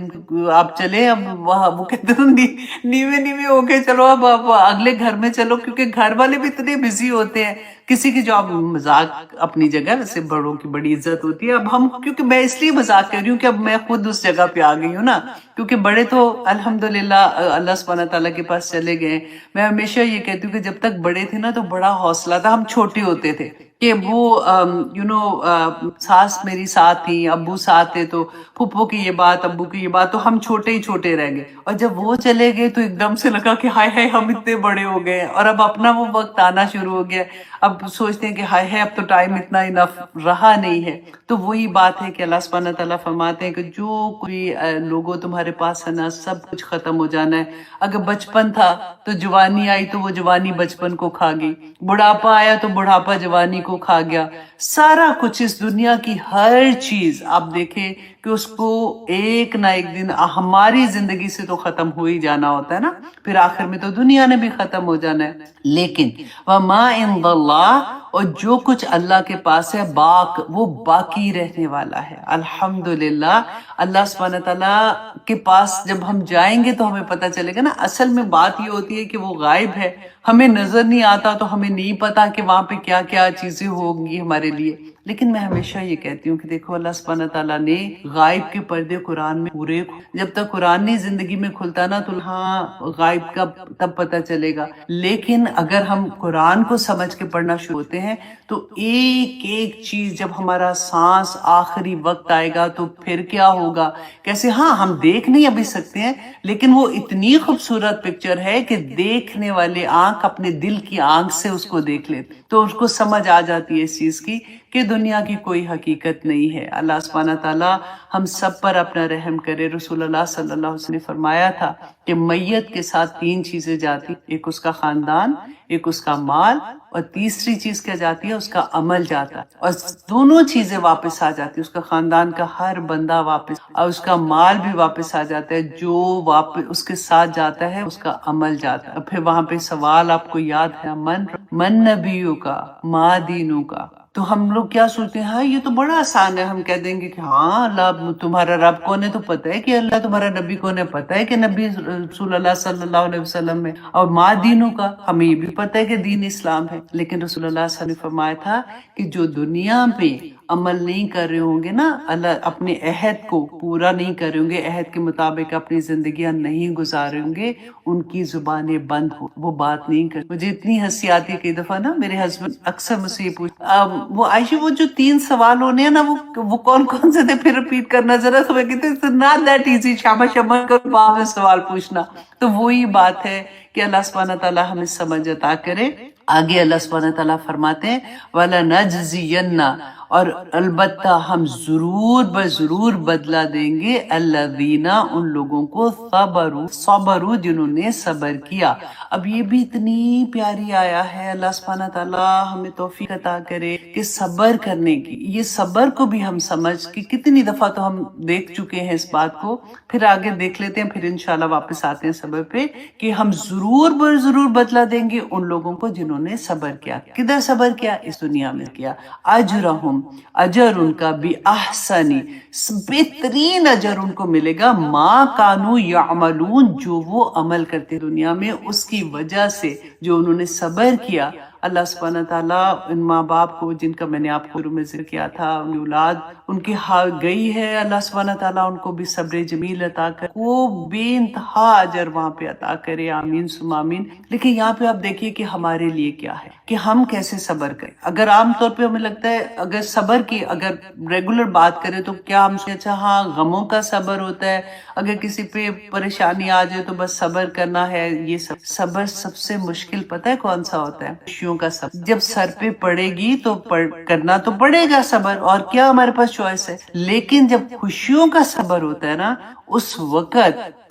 آپ چلیں، اب وہاں وہ کہتے ہیں نیوے ہو کے چلو، اب اگلے گھر میں چلو، کیونکہ گھر والے بھی اتنے بزی ہوتے ہیں۔ کسی کی جو آپ مذاق اپنی جگہ، ویسے بڑوں کی بڑی عزت ہوتی ہے، اب ہم کیونکہ میں اس لیے مذاق کر رہی ہوں کہ اب میں خود اس جگہ پہ آ گئی ہوں نا، کیونکہ بڑے تو الحمدللہ اللہ سبحانہ تعالیٰ کے پاس چلے گئے۔ میں ہمیشہ یہ کہتی ہوں کہ جب تک بڑے تھے نا تو بڑا حوصلہ تھا، ہم چھوٹے ہوتے تھے کہ وہ ساس میری ساتھ تھی، ابو ساتھ تھے، تو پھپھو کی یہ بات، ابو کی یہ بات، تو ہم چھوٹے ہی چھوٹے رہ گئے، اور جب وہ چلے گئے تو ایک دم سے لگا کہ ہائے ہائے ہم اتنے بڑے ہو گئے ہیں، اور اب اپنا وہ وقت آنا شروع ہو گیا، اب سوچتے ہیں کہ ہائے ہائے اب تو ٹائم اتنا انف رہا نہیں ہے۔ تو وہی بات ہے کہ اللہ سبحانہ تعالیٰ فرماتے ہیں کہ جو کوئی لوگوں تمہارے پاس ہے نا، سب کچھ ختم ہو جانا ہے۔ اگر بچپن تھا تو جوانی آئی تو وہ جوانی بچپن کو کھا گئی، بڑھاپا آیا تو بڑھاپا جوانی کو کھا گیا، سارا کچھ اس دنیا کی ہر چیز آپ دیکھیں کہ اس کو ایک نہ ایک دن ہماری زندگی سے تو ختم ہو ہی جانا ہوتا ہے نا، پھر آخر میں تو دنیا نے بھی ختم ہو جانا ہے۔ لیکن وما عند اللہ، اور جو کچھ اللہ کے پاس ہے وہ باقی رہنے والا ہے۔ الحمدللہ، اللہ سبحانہ تعالیٰ کے پاس جب ہم جائیں گے تو ہمیں پتہ چلے گا نا، اصل میں بات یہ ہوتی ہے کہ وہ غائب ہے، ہمیں نظر نہیں آتا، تو ہمیں نہیں پتا کہ وہاں پہ کیا کیا چیزیں ہوں گی ہمارے لیے۔ لیکن میں ہمیشہ یہ کہتی ہوں کہ دیکھو اللہ سبحانہ تعالیٰ نے غائب کے پردے قرآن میں پورے، جب تک قرآن نہیں زندگی میں کھلتا نا تو ہاں غائب کا تب پتہ چلے گا، لیکن اگر ہم قرآن کو سمجھ کے پڑھنا شروع ہوتے ہیں تو ایک ایک چیز، جب ہمارا سانس آخری وقت آئے گا تو پھر کیا ہوگا، کیسے، ہاں ہم دیکھ نہیں ابھی سکتے ہیں، لیکن وہ اتنی خوبصورت پکچر ہے کہ دیکھنے والے آنکھ اپنے دل کی آنکھ سے اس کو دیکھ لیتے، تو اس کو سمجھ آ جاتی ہے اس چیز کی کہ دنیا کی کوئی حقیقت نہیں ہے۔ اللہ سبحانہ تعالیٰ ہم سب پر اپنا رحم کرے۔ رسول اللہ صلی اللہ علیہ وسلم نے فرمایا تھا کہ میت کے ساتھ 3 چیزیں جاتی، ایک اس کا خاندان، ایک اس کا مال، اور تیسری چیز کیا جاتی ہے، اس کا عمل جاتا ہے، اور دونوں چیزیں واپس آ جاتی، اس کا خاندان کا ہر بندہ واپس، اور اس کا مال بھی واپس آ جاتا ہے، جو واپس اس کے ساتھ جاتا ہے اس کا عمل جاتا ہے۔ پھر وہاں پہ سوال آپ کو یاد ہے، من نبیوں کا، ما دینوں کا، تو ہم لوگ کیا سوچتے ہیں، ہاں یہ تو بڑا آسان ہے، ہم کہہ دیں گے کہ ہاں اللہ تمہارا رب کون ہے تو پتہ ہے، کہ اللہ تمہارا نبی کون ہے پتہ ہے، کہ نبی رسول اللہ صلی اللہ علیہ وسلم میں، اور ماں دینوں کا ہمیں یہ بھی پتہ ہے کہ دین اسلام ہے۔ لیکن رسول اللہ صلی اللہ علیہ وسلم نے فرمایا تھا کہ جو دنیا پہ عمل نہیں کر رہے ہوں گے نا، اللہ اپنے عہد کو پورا نہیں کر رہے ہوں گے، عہد کے مطابق اپنی زندگیاں نہیں گزار رہے ہوں گے، ان کی زبانیں بند ہو، وہ بات نہیں کر۔ مجھے اتنی ہنسی آتی ہے، کئی دفعہ نا میرے ہسبینڈ اکثر مجھ سے یہ وہ عائشہ وہ جو 3 سوال ہونے ہیں نا، وہ کون کون سے تھے، پھر ریپیٹ کرنا ذرا، تو میں کہتے ہیں ناٹ دیٹ ایزی، شاباش شاباش کر بعد میں سوال پوچھنا۔ تو وہی بات ہے کہ اللہ سبحانہ تعالیٰ ہمیں سمجھ عطا کرے۔ آگے اللہ سبحانہ تعالیٰ فرماتے ہیں وَلَنَجْزِيَنَّ، اور البتہ ہم ضرور بضرور بدلہ دیں گے، الذین، ان لوگوں کو، صبروا جنہوں نے صبر کیا۔ اب یہ بھی اتنی پیاری آیا ہے، اللہ سبحانہ تعالیٰ ہمیں توفیق عطا کرے کہ صبر کرنے کی، یہ صبر کو بھی ہم سمجھ کہ کتنی دفعہ تو ہم دیکھ چکے ہیں اس بات کو، پھر آگے دیکھ لیتے ہیں، پھر انشاءاللہ واپس آتے ہیں صبر پہ، کہ ہم ضرور بدلہ دیں گے ان لوگوں کو جنہوں نے صبر کیا۔ کدھر صبر کیا؟ اس دنیا میں کیا۔ اجرہم، اجر ان کا، بھی احسنی، بہترین اجر ان کو ملے گا، ما کانوا یعملون، جو وہ عمل کرتے دنیا میں، اس کی وجہ سے جو انہوں نے صبر کیا۔ اللہ سبحانہ تعالیٰ ان ماں باپ کو، جن کا میں نے آپ کو شروع میں ذکر کیا تھا، ان اولاد ان کی گئی ہے، اللہ سبحانہ تعالیٰ ان کو بھی صبر جمیل عطا کر، وہ بے انتہا اجر وہاں پہ عطا کرے، آمین ثم آمین۔ لیکن یہاں پہ آپ دیکھیے کہ ہمارے لیے کیا ہے، کہ ہم کیسے صبر کریں۔ اگر عام طور پہ ہمیں لگتا ہے، اگر صبر کی اگر ریگولر بات کریں تو کیا ہم اچھا ہاں غموں کا صبر ہوتا ہے، اگر کسی پہ پریشانی آ جائے تو بس صبر کرنا ہے، یہ صبر سب سے مشکل پتہ ہے کون سا ہوتا ہے؟ خوشیوں کا صبر۔ جب سر پہ پڑے گی تو کرنا تو پڑے گا صبر، اور کیا ہمارے پاس چوائس ہے، لیکن جب خوشیوں کا صبر ہوتا ہے نا، اس وقت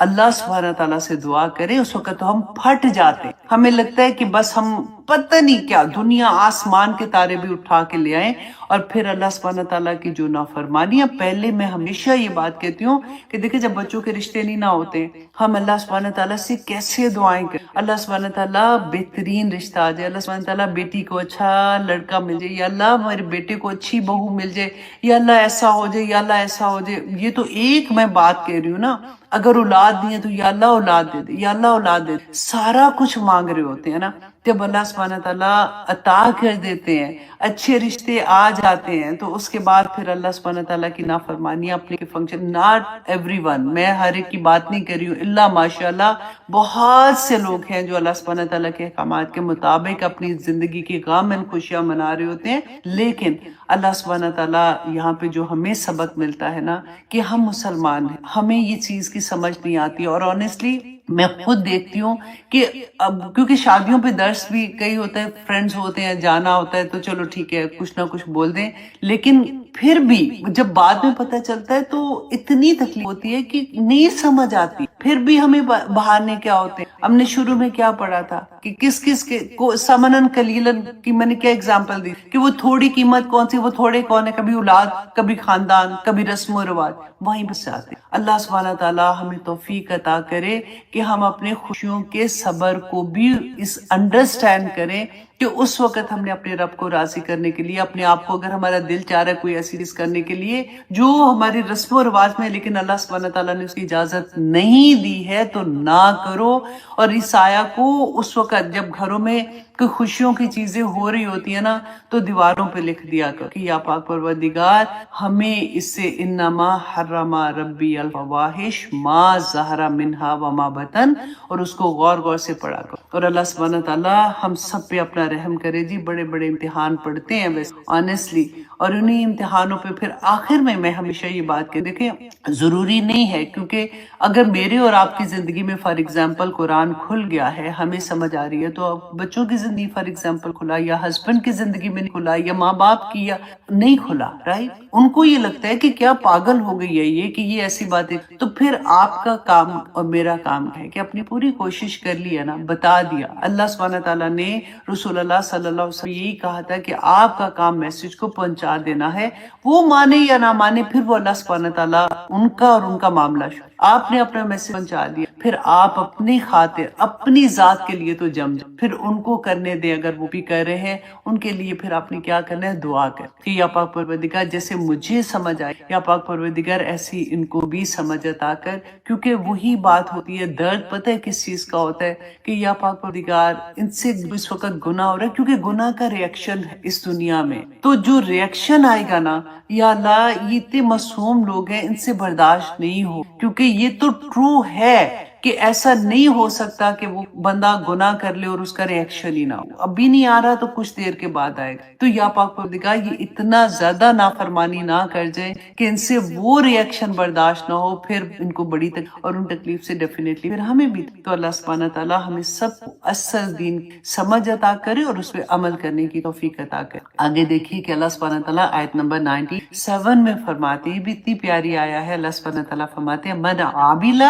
اللہ سبحانہ تعالیٰ سے دعا کرے، اس وقت تو ہم پھٹ جاتے، ہمیں لگتا ہے کہ بس ہم پتہ نہیں کیا دنیا آسمان کے تارے بھی اٹھا کے لے آئیں، اور پھر اللہ سبحانہ تعالیٰ کی جو نافرمانیاں، پہلے میں ہمیشہ یہ بات کہتی ہوں کہ دیکھیں جب بچوں کے رشتے نہیں نہ ہوتے، ہم اللہ سبحانہ تعالیٰ سے کیسے دعائیں کریں، اللہ سبحانہ تعالیٰ بہترین رشتہ آ جائے، اللہ سبحانہ تعالیٰ بیٹی کو اچھا لڑکا مل جائے، یا اللہ ہمارے بیٹے کو اچھی بہو مل جائے، یا اللہ ایسا ہو جائے، یا اللہ ایسا ہو جائے۔ یہ تو ایک میں بات کہہ رہی ہوں نا، اگر اولاد نہیں ہے تو یا اللہ اولاد دے دے، یا اللہ اولاد دے دے، سارا کچھ مانگ رہے ہوتے ہیں نا۔ جب اللہ سبحانہ تعالیٰ عطا کر دیتے ہیں، اچھے رشتے آ جاتے ہیں، تو اس کے بعد پھر اللہ سبحانہ تعالیٰ کی نافرمانیاں اپنے کے فنکشن. ناٹ ایوری ون، میں ہر ایک کی بات نہیں کر رہی ہوں، اللہ ماشاء اللہ بہت سے لوگ ہیں جو اللہ سبحانہ تعالیٰ کے احکامات کے مطابق اپنی زندگی کی غم خوشیاں منا رہے ہوتے ہیں. لیکن اللہ سبحانہ تعالیٰ یہاں پہ جو ہمیں سبق ملتا ہے نا، کہ ہم مسلمان ہیں، ہمیں یہ چیز کی سمجھ نہیں آتی. اور آنیسٹلی میں خود دیکھتی ہوں کہ اب کیونکہ شادیوں پہ درس بھی کئی ہوتا ہے، فرینڈز ہوتے ہیں، جانا ہوتا ہے، تو چلو ٹھیک ہے کچھ نہ کچھ بول دیں، لیکن پھر بھی جب بعد میں پتہ چلتا ہے تو اتنی تکلیف ہوتی ہے کہ نہیں سمجھ آتی. پھر بھی ہمیں بہانے کیا ہوتے ہیں. ہم نے شروع میں کیا پڑھا تھا کہ کس کس کے کو سمنن کلیلن کی میں نے کیا اگزامپل دی کہ وہ تھوڑی قیمت کون سی، وہ تھوڑے کون ہے، کبھی اولاد، کبھی خاندان، کبھی رسم و رواج، وہیں بس آتے. اللہ سبحانہ تعالیٰ ہمیں توفیق عطا کرے کہ ہم اپنے خوشیوں کے صبر کو بھی اس انڈرسٹینڈ کریں کہ اس وقت ہم نے اپنے رب کو راضی کرنے کے لیے، اپنے آپ کو اگر ہمارا دل چاہ رہا ہے کوئی ایسی چیز کرنے کے لیے جو ہماری رسم و رواج میں لیکن اللہ سبحانہ تعالیٰ نے اس کی اجازت نہیں دی ہے، تو نہ کرو. اور اس آیا کو اس وقت جب گھروں میں کوئی خوشیوں کی چیزیں ہو رہی ہوتی ہیں نا، تو دیواروں پہ لکھ دیا کر کہ یا پاک پروردگار ہمیں اس سے انما حرم ربی الفواحش ما ظہر منہا وما بطن، اور اس کو غور غور سے پڑھا کرو. اور اللہ سبحانہ تعالیٰ ہم سب پہ اپنا رحم کرے. جی بڑے بڑے امتحان پڑھتے ہیں ویسے آنیسٹلی، اور انہیں امتحانوں پہ پھر آخر میں ہمیشہ یہ بات کہ دیکھیں ضروری نہیں ہے، کیونکہ اگر میرے اور آپ کی زندگی میں فار ایگزامپل قرآن کھل گیا ہے، ہمیں سمجھ آ رہی ہے، تو اب بچوں کی زندگی فار ایگزامپل کھلا، یا ہسبینڈ کی زندگی میں نہیں کھلا، یا ماں باپ کی یا نہیں کھلا، رائٹ؟ ان کو یہ لگتا ہے کہ کیا پاگل ہو گئی ہے یہ، کہ یہ ایسی باتیں. تو پھر آپ کا کام اور میرا کام ہے کہ اپنی پوری کوشش کر لی ہے نا، بتا دیا. اللہ سبحانہ تعالیٰ نے رسول اللہ صلی اللہ علیہ وسلم یہی کہا تھا کہ آپ کا کام میسج کو پہنچا دینا ہے، وہ مانے یا نہ مانے پھر وہ اللہ سبحانہ تعالیٰ ان کا اور ان کا معاملہ. آپ نے اپنا میسج پہنچا دیا، پھر آپ اپنی خاطر اپنی ذات کے لیے تو جم جائیں، پھر ان کو کرنے دیں. اگر وہ بھی کر رہے ہیں ان کے لیے پھر آپ نے کیا کرنا ہے، دعا کر کہ یا پاک پروردگار جیسے مجھے سمجھ آئے، یا پاک پروردگار ایسی ان کو بھی سمجھ عطا کر. کیونکہ وہی بات ہوتی ہے، درد پتہ ہے کس چیز کا ہوتا ہے کہ یا پاک پروردگار ان سے اس وقت گناہ ہو رہا ہے، کیونکہ گناہ کا ریئیکشن ہے اس دنیا میں. تو جو ریئیکشن آئے گا نا، یا اللہ یہ اتنے معصوم لوگ ہیں، ان سے برداشت نہیں ہو، کیونکہ یہ تو ٹرو ہے کہ ایسا نہیں ہو سکتا کہ وہ بندہ گناہ کر لے اور اس کا ریئیکشن ہی نہ ہو. ابھی نہیں آ رہا تو کچھ دیر کے بعد آئے گا. تو یا پاک پروردگار یہ اتنا زیادہ نافرمانی نہ کر جائے کہ ان سے وہ ریئیکشن برداشت نہ ہو، پھر ان کو بڑی تکلیف، اور ان تکلیف سے ڈیفینیٹلی پھر ہمیں بھی. تو اللہ سبحانہ تعالیٰ ہمیں سب کو اصل دین سمجھ عطا کرے اور اس پہ عمل کرنے کی توفیق عطا کرے. آگے دیکھیے کہ اللہ سبحانہ تعالیٰ آیت نمبر 97 میں فرماتے ہیں، بھی اتنی پیاری آیا ہے. اللہ سبحانہ تعالیٰ فرماتے ہیں من عامل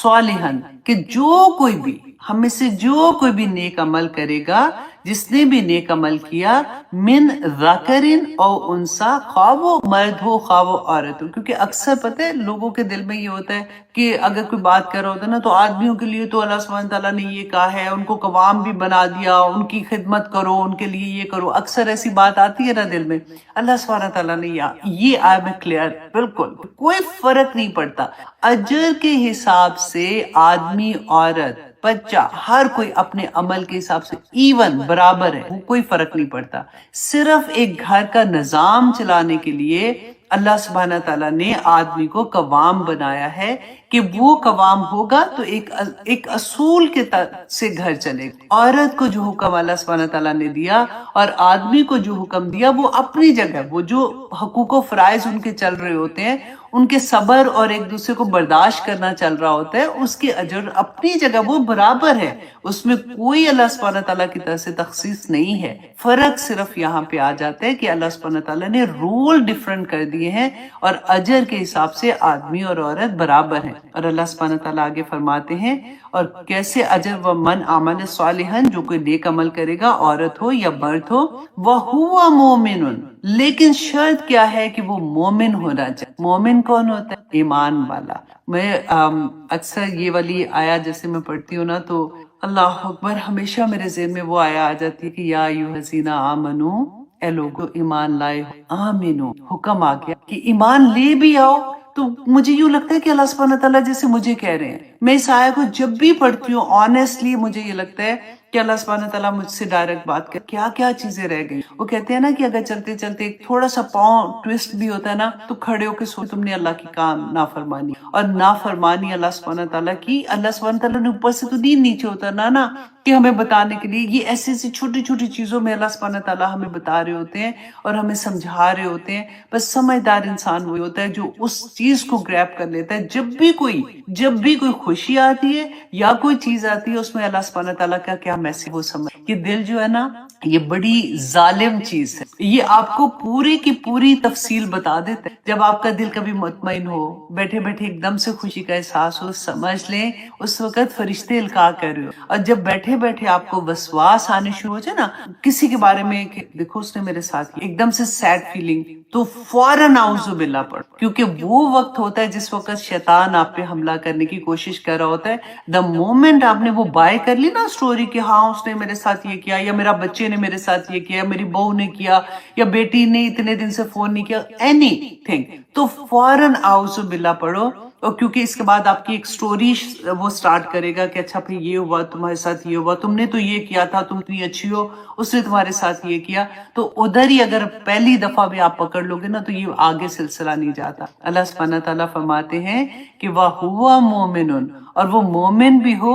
صالحا، کہ جو کوئی بھی ہم میں سے جو کوئی بھی نیک عمل کرے گا، جس نے بھی نیک عمل کیا، من ذکر او انثی، خواہ وہ مرد ہو خواہ وہ عورت ہو. کیونکہ اکثر پتہ ہے لوگوں کے دل میں یہ ہوتا ہے کہ اگر کوئی بات کر رہا ہوتا ہے نا، تو آدمیوں کے لیے تو اللہ سبحانہ تعالیٰ نے یہ کہا ہے، ان کو قوام بھی بنا دیا، ان کی خدمت کرو، ان کے لیے یہ کرو. اکثر ایسی بات آتی ہے نا دل میں. اللہ سبحانہ تعالیٰ نے یہ آئے میں کلیئر، بالکل کوئی فرق نہیں پڑتا. اجر کے حساب سے آدمی، عورت، بچہ، ہر کوئی اپنے عمل کے حساب سے ایون برابر ہے، کوئی فرق نہیں پڑتا. صرف ایک گھر کا نظام چلانے کے لیے اللہ سبحانہ تعالیٰ نے آدمی کو قوام بنایا ہے کہ وہ قوام ہوگا تو ایک اصول کے سے گھر چلے گا. عورت کو جو حکم اللہ سبحانہ تعالیٰ نے دیا اور آدمی کو جو حکم دیا، وہ اپنی جگہ، وہ جو حقوق و فرائض ان کے چل رہے ہوتے ہیں، ان کے صبر اور ایک دوسرے کو برداشت کرنا چل رہا ہوتا ہے، اس کے اجر اپنی جگہ وہ برابر ہے. اس میں کوئی اللہ سبحانہ تعالیٰ کی طرف سے تخصیص نہیں ہے. فرق صرف یہاں پہ آ جاتا ہے کہ اللہ سبحانہ تعالیٰ نے رول ڈیفرنٹ کر دیے ہیں، اور اجر کے حساب سے آدمی اور عورت برابر ہیں. اور اللہ سبحانہ تعالیٰ آگے فرماتے ہیں، اور کیسے اجر و من عمل صالحا، جو کوئی نیک عمل کرے گا، عورت ہو یا مرد ہو، وَهُوَ مُؤْمِنٌ، لیکن شرط کیا ہے کہ وہ مومن ہونا چاہیے. مومن کون ہوتا ہے؟ ایمان والا. میں اکثر یہ والی آیا جیسے میں پڑھتی ہوں نا، تو اللہ اکبر ہمیشہ میرے ذہن میں وہ آیا آ جاتی ہے کہ یا ایھا الذین آمنو، اے لوگو ایمان لائے ہو، آمنو، حکم آ گیا کہ ایمان لے بھی آؤ. تو مجھے یوں لگتا ہے کہ اللہ سبحانہ تعالیٰ جیسے مجھے کہہ رہے ہیں. میں اس آیت کو جب بھی پڑھتی ہوں آنیسٹلی مجھے یہ لگتا ہے کہ اللہ سبحانہ تعالیٰ مجھ سے ڈائریکٹ بات کر، کیا کیا چیزیں رہ گئی. وہ کہتے ہیں نا کہ اگر چلتے چلتے ایک تھوڑا سا پاؤں ٹویسٹ بھی ہوتا ہے نا تو کھڑے ہو کے سو تم نے اللہ کی کام نافرمانی، اور نافرمانی اللہ سبحانہ تعالیٰ کی. اللہ سبحانہ تعالیٰ نے اوپر سے تو نہیں نیچے اترنا نا کہ ہمیں بتانے کے لیے. یہ ایسی ایسی چھوٹی چھوٹی چیزوں میں اللہ سبحانہ تعالیٰ ہمیں بتا رہے ہوتے ہیں اور ہمیں سمجھا رہے ہوتے ہیں. بس سمجھدار انسان وہی ہوتا ہے جو اس چیز کو گریب کر لیتا ہے. جب بھی کوئی خوشی آتی ہے یا کوئی چیز آتی ہے اس میں اللہ سبحانہ تعالیٰ کا کیا میسج وہ سمجھ. یہ دل جو ہے نا یہ بڑی ظالم چیز ہے. یہ آپ کو پوری کی پوری تفصیل بتا دیتا ہے. جب آپ کا دل کبھی مطمئن ہو، بیٹھے بیٹھے ایک دم سے خوشی کا احساس ہو، سمجھ لیں اس وقت فرشتے القاء کر رہے ہو. اور جب بیٹھے بیٹھے آپ کو وسواس آنے شروع ہو جائے نا کسی کے بارے میں کہ دیکھو اس نے میرے ساتھ ایک دم سے سیڈ فیلنگ، تو فوراً اعوذ باللہ پڑھ، کیونکہ وہ وقت ہوتا ہے جس وقت شیطان آپ پہ حملہ کرنے کی کوشش کر رہا ہوتا ہے. دا مومنٹ آپ نے وہ بائی کر لی نا اسٹوری کہ ہاں اس نے میرے ساتھ یہ کیا، یا میرا بچے نے میرے ساتھ یہ کیا، میری بہو نے کیا، یا بیٹی نے اتنے دن سے فون نہیں کیا، اینی تھنگ، تو فوراً اعوذ باللہ پڑھو. اور کیونکہ اس کے بعد آپ کی ایک سٹوری وہ سٹارٹ کرے گا کہ اچھا پھر یہ ہوا، تمہارے ساتھ یہ ہوا، تم نے تو یہ کیا تھا، تم اتنی اچھی ہو، اس نے تمہارے ساتھ یہ کیا. تو ادھر ہی اگر پہلی دفعہ بھی آپ پکڑ لو گے نا تو یہ آگے سلسلہ نہیں جاتا. اللہ سبحانہ تعالیٰ فرماتے ہیں کہ وَهُوَ مُؤْمِنٌ، اور وہ مومن بھی ہو،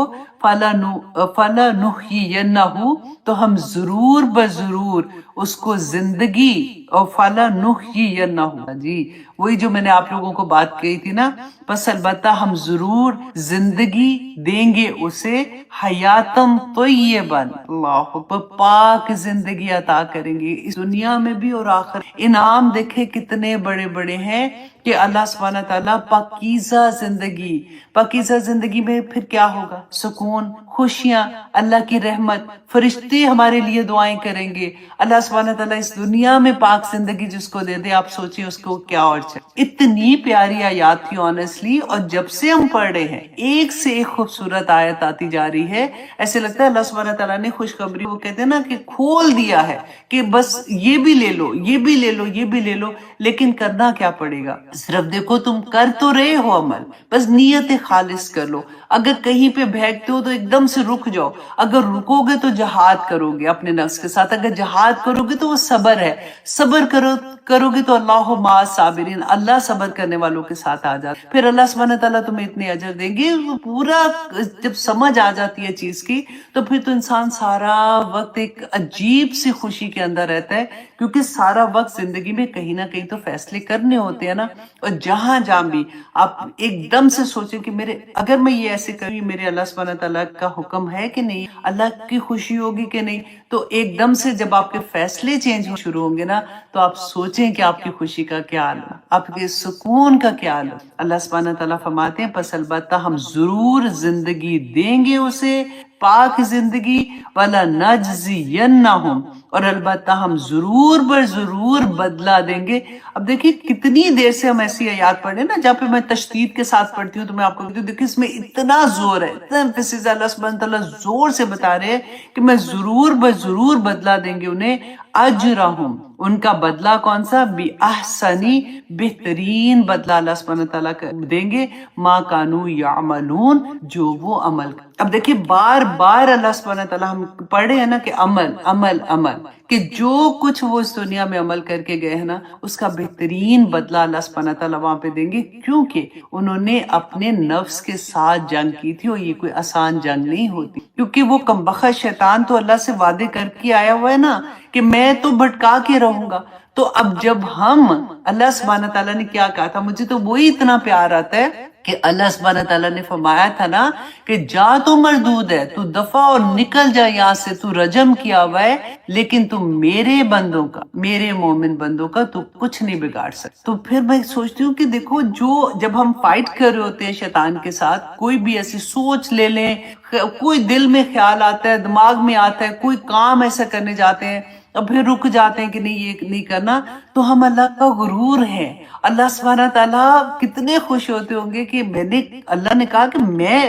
فَلَنُحْيِيَنَّهُ، تو ہم ضرور بضرور اس کو زندگی، اور فَلَنُحْيِيَنَّهُ، جی وہی جو میں نے آپ لوگوں کو بات کہی تھی نا، بس البتہ ہم ضرور زندگی دیں گے اسے، حیاتم طیباً، اللہ اکبر، پاک زندگی عطا کریں گے اس دنیا میں بھی اور آخر. انعام دیکھے کتنے بڑے بڑے ہیں کہ اللہ سبحانہ تعالیٰ پاکیزہ زندگی میں پھر کیا ہوگا؟ سکون، خوشیاں، اللہ کی رحمت، فرشتے ہمارے لیے دعائیں کریں گے. اللہ سبحانہ تعالیٰ اس دنیا میں پاک زندگی جس کو دے دے، آپ سوچیں اس کو کیا اور چاہیے. اتنی پیاری آیات تھی آنیسٹلی، اور جب سے ہم پڑھ رہے ہیں ایک سے ایک خوبصورت آیت آتی جا رہی ہے. ایسے لگتا ہے اللہ سبحانہ تعالیٰ نے خوشخبری، وہ کہتے ہیں نا کہ کھول دیا ہے کہ بس یہ بھی لے لو، یہ بھی لے لو، یہ بھی لے لو. لیکن کرنا کیا پڑے گا؟ صرف دیکھو تم کر تو رہے ہو عمل، بس نیت خالص کر لو. اگر کہیں پہ بھیگتے ہو تو ایک دم سے رک جاؤ. اگر رکو گے تو جہاد کرو گے اپنے نفس کے ساتھ. اگر جہاد کرو گے تو وہ صبر ہے. صبر کرو گے تو اللہ مع الصابرین، اللہ صبر کرنے والوں کے ساتھ آ جاتا. پھر اللہ سبحانہ تعالیٰ تمہیں اتنے اجر دیں گے. وہ پورا جب سمجھ آ جاتی ہے چیز کی تو پھر تو انسان سارا وقت ایک عجیب سی خوشی کے اندر رہتا ہے، کیونکہ سارا وقت زندگی میں کہیں نہ کہیں تو فیصلے کرنے ہوتے ہیں نا. اور جہاں بھی آپ ایک دم سے سوچیں کہ اگر میں یہ ایسے کروں، میرے اللہ سبحانہ تعالیٰ کا حکم ہے کہ نہیں، اللہ کی خوشی ہوگی کہ نہیں. تو ایک دم سے جب آپ کے فیصلے چینج ہو شروع ہوں گے نا تو آپ سوچیں کہ آپ کی خوشی کا کیا حال ہے، آپ کے سکون کا کیا حال ہے. اللہ سبحانہ تعالیٰ فرماتے ہیں پس البتہ ہم ضرور زندگی دیں گے اسے، پاک زندگی، وَلَنَجْزِيَنَّهُمْ، اور البتہ ہم ضرور ضرور بدلہ دیں گے. اب دیکھیے کتنی دیر سے ہم ایسی آیات پڑھ رہے ہیں نا جہاں پہ میں تشدید کے ساتھ پڑھتی ہوں تو میں آپ کو کہتی ہوں دیکھیں اس میں اتنا زور ہے، اتنا emphasis. اللہ سبحانہ تعالیٰ زور سے بتا رہے ہیں کہ میں ضرور بدلہ دیں گے انہیں، اجرہم، ان کا بدلہ کون سا؟ بِأَحْسَنِ، بہترین بدلہ اللہ سبحانہ تعالیٰ دیں گے، ما کانوا یعملون، جو وہ عمل. اب دیکھیے بار بار اللہ سبحانہ تعالیٰ، ہم پڑھ رہے ہیں نا کہ عمل، کہ جو کچھ وہ اس دنیا میں عمل کر کے گئے ہیں نا اس کا بہترین بدلہ اللہ سبحانہ تعالیٰ وہاں پہ دیں گے، کیونکہ انہوں نے اپنے نفس کے ساتھ جنگ کی تھی. اور یہ کوئی آسان جنگ نہیں ہوتی، کیونکہ وہ کمبخت شیطان تو اللہ سے وعدے کر کے آیا ہوا ہے نا کہ میں تو بھٹکا کے رہوں گا. تو اب جب اللہ سبحانہ تعالیٰ نے کیا کہا تھا، مجھے تو وہی اتنا پیار آتا ہے کہ اللہ سبحانہ تعالیٰ نے فرمایا تھا نا کہ جا تو مردود ہے، تو دفع اور نکل جا یہاں سے، تو رجم کیا ہوا ہے، لیکن تم میرے بندوں کا، میرے مومن بندوں کا تو کچھ نہیں بگاڑ سکتے. تو پھر میں سوچتی ہوں کہ دیکھو جب ہم فائٹ کر رہے ہوتے ہیں شیطان کے ساتھ، کوئی بھی ایسی سوچ لے لیں، کوئی دل میں خیال آتا ہے، دماغ میں آتا ہے، کوئی کام ایسا کرنے جاتے ہیں اور پھر رک جاتے ہیں کہ نہیں یہ نہیں کرنا، تو ہم اللہ کا غرور ہے. اللہ سبحانہ تعالیٰ کتنے خوش ہوتے ہوں گے کہ اللہ نے کہا کہ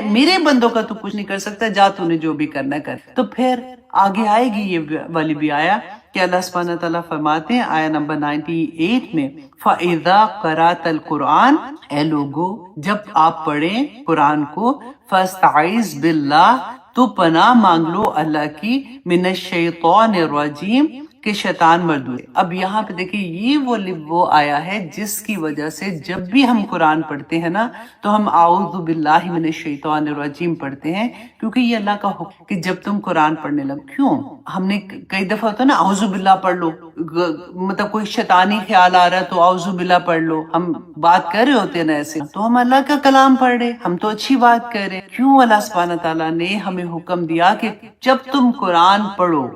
میرے بندوں کا تو کچھ نہیں کر سکتا، جا تو نے جو بھی کرنا کر. تو پھر آگے آئے گی یہ والی بھی آیا کہ اللہ سبحانہ تعالیٰ فرماتے ہیں آیا نمبر 98 میں، فَإِذَا قَرَأْتَ الْقُرْآنَ، اے لوگو جب آپ پڑھیں قرآن کو، فَاسْتَعِذْ بِاللَّهِ، تو پناہ مانگ لو اللہ کی من الشیطان الرجیم کہ شیطان مردود۔ اب یہاں پہ دیکھیں یہ وہ آیا ہے جس کی وجہ سے جب بھی ہم قرآن پڑھتے ہیں نا تو ہم اعوذ باللہ من الشیطان الرجیم پڑھتے ہیں، کیونکہ یہ اللہ کا حکم کہ جب تم قرآن پڑھنے لگ کیوں ہم نے کئی دفعہ ہوتا ہے نا اعوذ باللہ پڑھ لو، مطلب کوئی شیطانی خیال آ رہا ہے تو اعوذ باللہ پڑھ لو، ہم بات کر رہے ہوتے ہیں نا ایسے، تو ہم اللہ کا کلام پڑھ رہے، ہم تو اچھی بات کر رہے، کیوں اللہ سبحانہ تعالیٰ نے ہمیں حکم دیا کہ جب تم قرآن پڑھو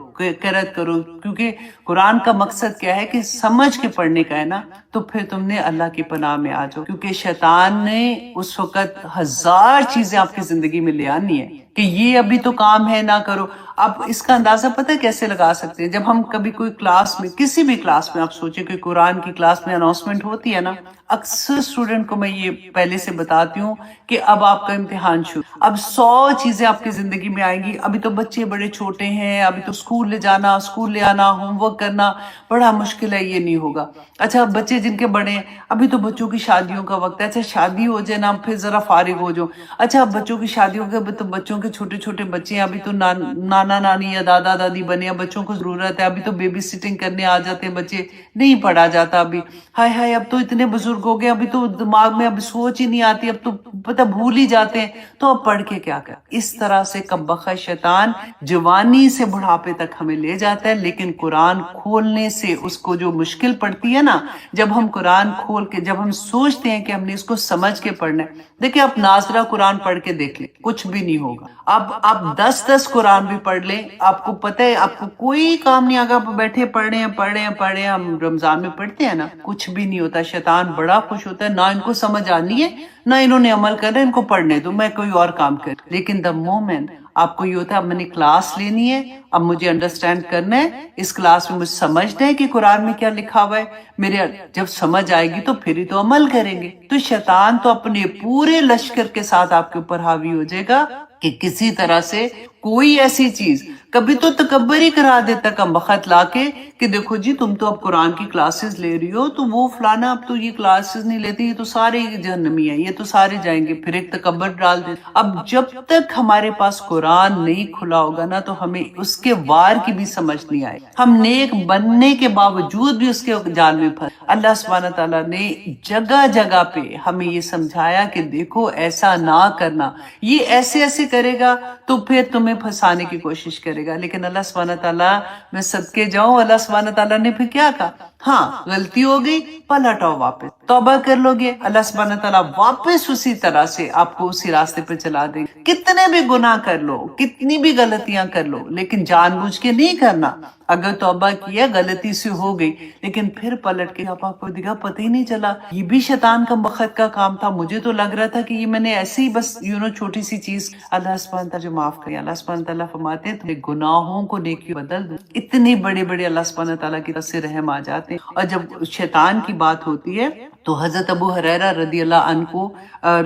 قرأت کرو، کیونکہ قرآن کا مقصد کیا ہے کہ سمجھ کے پڑھنے کا ہے نا، تو پھر تم نے اللہ کی پناہ میں آ جاؤ، کیونکہ شیطان نے اس وقت ہزار چیزیں آپ کی زندگی میں لے آنی ہے کہ یہ ابھی تو کام ہے نہ کرو۔ اب اس کا اندازہ پتہ کیسے لگا سکتے ہیں؟ جب ہم کبھی کوئی کلاس میں، کسی بھی کلاس میں آپ سوچیں کہ قرآن کی کلاس میں اناؤنسمنٹ ہوتی ہے نا، اکثر اسٹوڈنٹ کو میں یہ پہلے سے بتاتی ہوں کہ اب آپ کا امتحان شروع، اب 100 چیزیں آپ کی زندگی میں آئیں گی، ابھی تو بچے بڑے چھوٹے ہیں، ابھی تو اسکول لے جانا، اسکول لے آنا، ہوم ورک کرنا بڑا مشکل ہے، یہ نہیں ہوگا۔ اچھا بچے جن کے بڑے ہیں، ابھی تو بچوں کی شادیوں کا وقت ہے، اچھا شادی ہو جائے نا پھر ذرا فارغ ہو جاؤ، اچھا بچوں کی شادی ہو گئی تو بچوں کے چھوٹے چھوٹے بچے ہیں، ابھی تو نانا نانی یا دادا دادی بنے ہیں، بچوں کو ضرورت ہے، ابھی تو بیبی سٹنگ کرنے آ جاتے ہیں بچے، نہیں پڑھا جاتا ابھی، ہائے ہائے اب تو اتنے بزرگ ہو گئے، ابھی تو دماغ میں اب سوچ ہی نہیں آتی، اب تو پتہ بھول ہی جاتے ہیں، تو اب پڑھ کے کیا کر۔ اس طرح سے کم بخت شیطان جوانی سے بڑھاپے تک ہمیں لے جاتا ہے، لیکن قرآن کھولنے سے اس کو جو مشکل پڑتی ہے نا، جب ہم قرآن کھول کے جب ہم سوچتے ہیں کہ ہم نے اس کو سمجھ کے پڑھنا ہے، دیکھیں آپ ناظرہ قرآن پڑھ کے دیکھ لیں، کچھ بھی نہیں ہوگا۔ اب آپ 10 قرآن بھی پڑھ لیں، آپ کو پتہ ہے آپ کو کوئی کام نہیں آگا، آپ بیٹھے پڑھ رہے ہیں، ہم رمضان میں پڑھتے ہیں نا، کچھ بھی نہیں ہوتا، شیطان بڑا خوش ہوتا ہے، نہ ان کو سمجھ آنی ہے نہ انہوں نے عمل کرنا ہے، ان کو پڑھنے دو، میں کوئی اور کام کر۔ لیکن دا مومنٹ آپ کو یہ ہوتا ہے اب میں نے کلاس لینی ہے، اب مجھے انڈرسٹینڈ کرنا ہے، اس کلاس میں مجھے سمجھنا ہے کہ قرآن میں کیا لکھا ہوا ہے، میرے جب سمجھ آئے گی تو پھر ہی تو عمل کریں گے۔ تو شیطان تو اپنے پورے لشکر کے ساتھ آپ کے اوپر حاوی ہو جائے گا کہ کسی طرح سے کوئی ایسی چیز، کبھی تو تکبر ہی کرا دیتا کم بخت لا کے کہ دیکھو جی تم تو اب قرآن کی کلاسز لے رہی ہو، تو وہ فلانا اب تو یہ کلاسز نہیں لیتی، یہ تو سارے جہنمی ہیں، یہ تو سارے جائیں گے، پھر ایک تکبر ڈال دے۔ اب جب تک ہمارے پاس قرآن نہیں کھلا ہوگا نا تو ہمیں اس کے وار کی بھی سمجھ نہیں آئے، ہم نیک بننے کے باوجود بھی اس کے جال میں پھنس۔ اللہ سبحانہ تعالیٰ نے جگہ جگہ پہ ہمیں یہ سمجھایا کہ دیکھو ایسا نہ کرنا، یہ ایسے ایسے کرے گا تو پھر تمہیں پھنسانے کی کوشش کرے گا، لیکن اللہ سبحانہ تعالیٰ میں صدقے جاؤں، اللہ سبحانہ تعالیٰ نے پھر کیا کہا، ہاں غلطی ہو گئی پلٹ آؤ واپس، توبہ کر لو گے، اللہ سبحانہ تعالیٰ واپس اسی طرح سے آپ کو اسی راستے پہ چلا دے گا۔ کتنے بھی گناہ کر لو، کتنی بھی غلطیاں کر لو، لیکن جان بوجھ کے نہیں کرنا۔ اگر توبہ کیا غلطی سے ہو گئی لیکن پھر پلٹ کے آپ کو دیکھا پتہ ہی نہیں چلا، یہ بھی شیطان کا بخت کا کام تھا، مجھے تو لگ رہا تھا کہ یہ میں نے ایسے ہی بس چھوٹی سی چیز، اللہ سبحانہ تعالیٰ جو معاف کرے، اللہ سبحانہ تعالیٰ فرماتے ہیں تمہیں گناہوں کو نیکی بدل دو، اتنے بڑے بڑے اللہ سبحانہ تعالیٰ کی طرف سے رحم آ جاتے ہیں۔ اور جب شیطان کی بات ہوتی ہے تو حضرت ابو ہریرہ رضی اللہ عنہ کو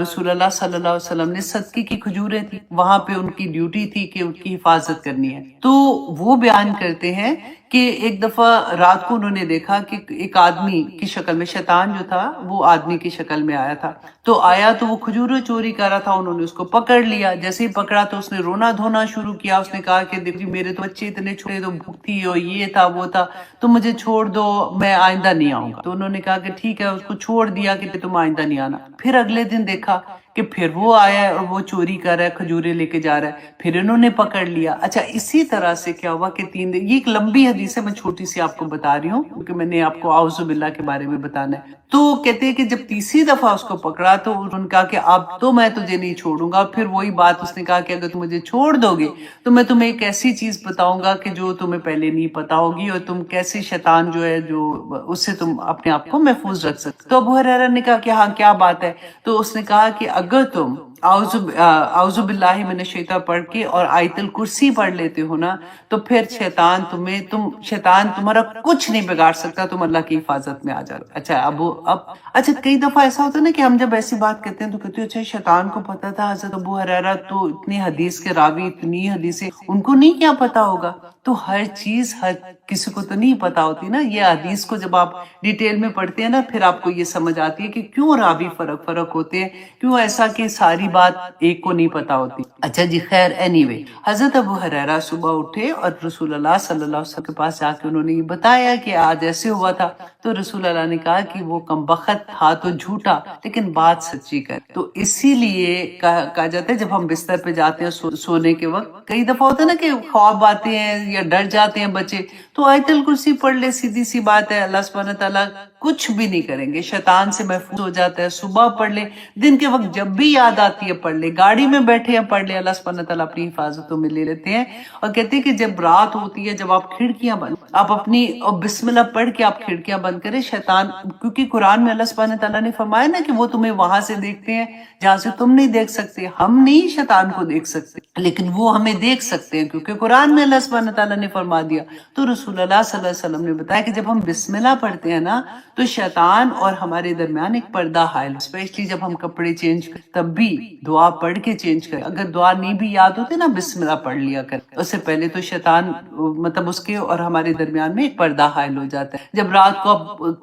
رسول اللہ صلی اللہ علیہ وسلم نے صدقے کی کھجوریں تھی، وہاں پہ ان کی ڈیوٹی تھی کہ ان کی حفاظت کرنی ہے، تو وہ بیان کرتے ہیں کہ ایک دفعہ رات کو انہوں نے دیکھا کہ ایک آدمی کی شکل میں، شیطان جو تھا وہ آدمی کی شکل میں آیا تھا، تو آیا تو وہ کھجوریں چوری کر رہا تھا، انہوں نے اس کو پکڑ لیا، جیسے ہی پکڑا تو اس نے رونا دھونا شروع کیا، اس نے کہا کہ دیکھو میرے تو بچے اتنے چھوٹے، تو بھوک تھی اور یہ تھا وہ تھا، تو مجھے چھوڑ دو، میں آئندہ نہیں آؤں گا۔ تو انہوں نے کہا کہ ٹھیک ہے، اس کو چھوڑ دیا کہ تم آئندہ نہیں آنا۔ پھر اگلے دن دیکھا کہ پھر وہ آیا ہے اور وہ چوری کر رہا ہے، کھجوریں لے کے جا رہا ہے، پھر انہوں نے پکڑ لیا۔ اچھا اسی طرح سے کیا ہوا کہ 3 دن، یہ ایک لمبی حدیث ہے، میں چھوٹی سی آپ کو بتا رہی ہوں کیونکہ میں نے آپ کو اعوذ باللہ کے بارے میں بتانا ہے۔ تو کہتے ہیں کہ جب تیسری دفعہ اس کو پکڑا تو انہوں نے کہا کہ اب تو میں تجھے نہیں چھوڑوں گا، پھر وہی بات اس نے کہا کہ اگر تم مجھے چھوڑ دو گے تو میں تمہیں ایک ایسی چیز بتاؤں گا کہ جو تمہیں پہلے نہیں پتا ہوگی، اور تم کیسے شیطان جو ہے جو اس سے تم اپنے آپ کو محفوظ رکھ سکتے۔ تو ابو ہریرہ نے کہا کہ ہاں کیا بات ہے، تو اس نے کہا کہ اگر تم اعوذ باللہ من الشیطان پڑھ کے اور آیت الکرسی پڑھ لیتے ہو نا تو پھر شیطان تمہارا کچھ نہیں بگاڑ سکتا، تم اللہ کی حفاظت میں آ جاؤ۔ اچھا کئی دفعہ ایسا ہوتا ہے نا کہ ہم جب ایسی بات کرتے ہیں تو کہتے ہیں اچھا شیطان کو پتا تھا، حضرت ابو ہریرہ تو اتنی حدیث کے راوی، اتنی حدیثیں، ان کو نہیں کیا پتا ہوگا؟ تو ہر چیز ہر کسی کو تو نہیں پتا ہوتی نا، یہ حدیث کو جب آپ ڈیٹیل میں پڑھتے ہیں نا پھر آپ کو یہ سمجھ آتی ہے کہ کیوں راوی فرق ہوتے ہیں، کیوں ایسا کہ ساری بات ایک کو نہیں پتا ہوتی۔ اچھا جی خیر، اینی وے حضرت ابو ہریرہ صبح اٹھے اور رسول اللہ صلی اللہ علیہ وسلم کے پاس جا کے انہوں نے یہ بتایا کہ آج ایسے ہوا تھا، تو رسول اللہ نے کہا کہ وہ کمبخت تھا تو جھوٹا لیکن بات سچی کر۔ تو اسی لیے کہا جاتا ہے جب ہم بستر پہ جاتے ہیں سونے کے وقت، کئی دفعہ ہوتا ہے نا کہ خواب آتے ہیں یا ڈر جاتے ہیں بچے، تو آیت الکرسی پڑھ لے، سیدھی سی بات ہے، اللہ سبحانہ تعالیٰ کچھ بھی نہیں کریں گے، شیطان سے محفوظ ہو جاتا ہے۔ صبح پڑھ لے، دن کے وقت جب بھی یاد آتی ہے پڑھ لے، گاڑی میں بیٹھے ہیں پڑھ لے، اللہ سبحانہ تعالیٰ اپنی حفاظتوں میں لے لیتے ہیں۔ اور کہتے ہیں کہ جب رات ہوتی ہے، جب آپ کھڑکیاں بند، آپ اپنی بسم اللہ پڑھ کے آپ کھڑکیاں بند کریں، شیطان، کیونکہ قرآن میں اللہ سبحانہ تعالیٰ نے فرمایا نا کہ وہ تمہیں وہاں سے دیکھتے ہیں جہاں سے تم نہیں دیکھ سکتے۔ ہم نہیں شیطان کو دیکھ سکتے لیکن وہ ہمیں دیکھ سکتے ہیں، کیونکہ قرآن میں اللہ سبحانہ تعالیٰ نے فرما دیا۔ تو رسول اللہ صلی اللہ علیہ وسلم نے بتایا کہ جب ہم بسم اللہ پڑھتے ہیں نا تو شیطان اور ہمارے درمیان ایک پردہ حائل، اسپیشلی جب ہم کپڑے چینج کریں تب بھی دعا پڑھ کے چینج کریں۔ اگر دعا نہیں بھی یاد ہوتی نا، بسم اللہ پڑھ لیا کر اس سے پہلے، تو شیطان مطلب اس کے اور ہمارے درمیان میں ایک پردہ حائل ہو جاتا ہے۔ جب رات کو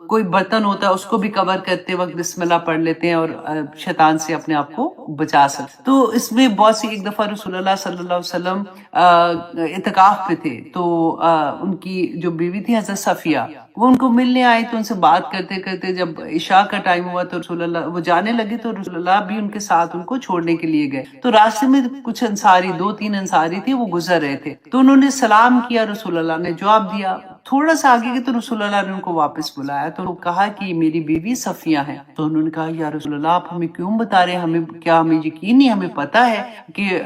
کوئی برتن ہوتا ہے اس کو بھی کور کرتے وقت بسم اللہ پڑھ لیتے ہیں اور شیطان سے اپنے آپ کو بچا سکتے۔ تو اس میں بہت سی، ایک دفعہ رسول اللہ صلی اللہ علیہ وسلم اعتکاف پہ تھے، تو ان کی جو بیوی تھی حضرت صفیہ، وہ ان کو ملنے آئے، تو ان سے بات کرتے کرتے جب عشاء کا ٹائم ہوا تو رسول اللہ وہ جانے لگے، تو رسول اللہ بھی ان کے ساتھ ان کو چھوڑنے کے لیے گئے۔ تو راستے میں کچھ انصاری، 2-3 انصاری تھے، وہ گزر رہے تھے، تو انہوں نے سلام کیا، رسول اللہ نے جواب دیا۔ تھوڑا سا آگے گئے تو رسول اللہ نے ان کو واپس بلایا، تو کہا کہ یہ میری بیوی صفیہ ہے۔ تو انہوں نے کہا یا رسول اللہ آپ ہمیں کیوں بتا رہے ہیں، ہمیں یقین نہیں، ہمیں پتا ہے کہ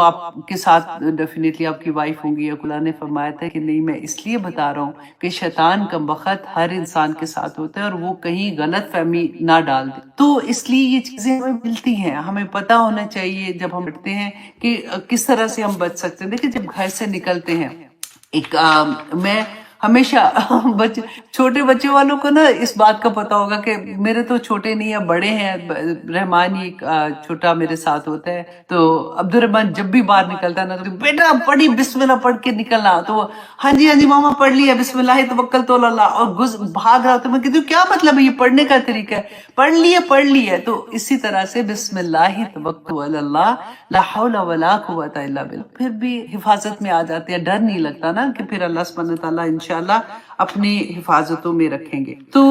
آپ کے ساتھ ڈیفینیٹلی آپ کی وائف ہوں گی۔ اللہ نے فرمایا تھا کہ نہیں، میں اس لیے بتا رہا ہوں کہ شیطان کا وقت ہر انسان کے ساتھ ہوتا ہے اور وہ کہیں غلط فہمی نہ ڈال دے، تو اس لیے یہ چیزیں ہمیں ملتی ہیں، ہمیں پتا ہونا چاہیے جب ہم پڑھتے ہیں کہ کس طرح سے ہم بچ سکتے ہیں۔ دیکھیں جب گھر سے نکلتے ہیں، میں ہمیشہ چھوٹے بچے والوں کو نا اس بات کا پتا ہوگا کہ میرے تو چھوٹے نہیں ہیں، بڑے ہیں، رحمان ہی چھوٹا میرے ساتھ ہوتا ہے، تو عبد الرحمان جب بھی باہر نکلتا ہے نا تو بیٹا پڑھی بسم اللہ پڑھ کے نکلنا، تو ہاں جی ماما پڑھ لیا، بسم اللہ توکلت علی اللہ، اور بھاگ رہا ہوتا ہے۔ میں کہتی ہوں کیا مطلب ہے، یہ پڑھنے کا طریقہ ہے، پڑھ لیا۔ تو اسی طرح سے بسم اللہ توکلت علی اللہ، لا حول ولا قوت الا باللہ، پھر بھی حفاظت میں آ جاتے ہیں، ڈر نہیں لگتا نا کہ پھر اللہ سبحانہ تعالیٰ انشاءاللہ اپنی حفاظتوں میں رکھیں گے۔ تو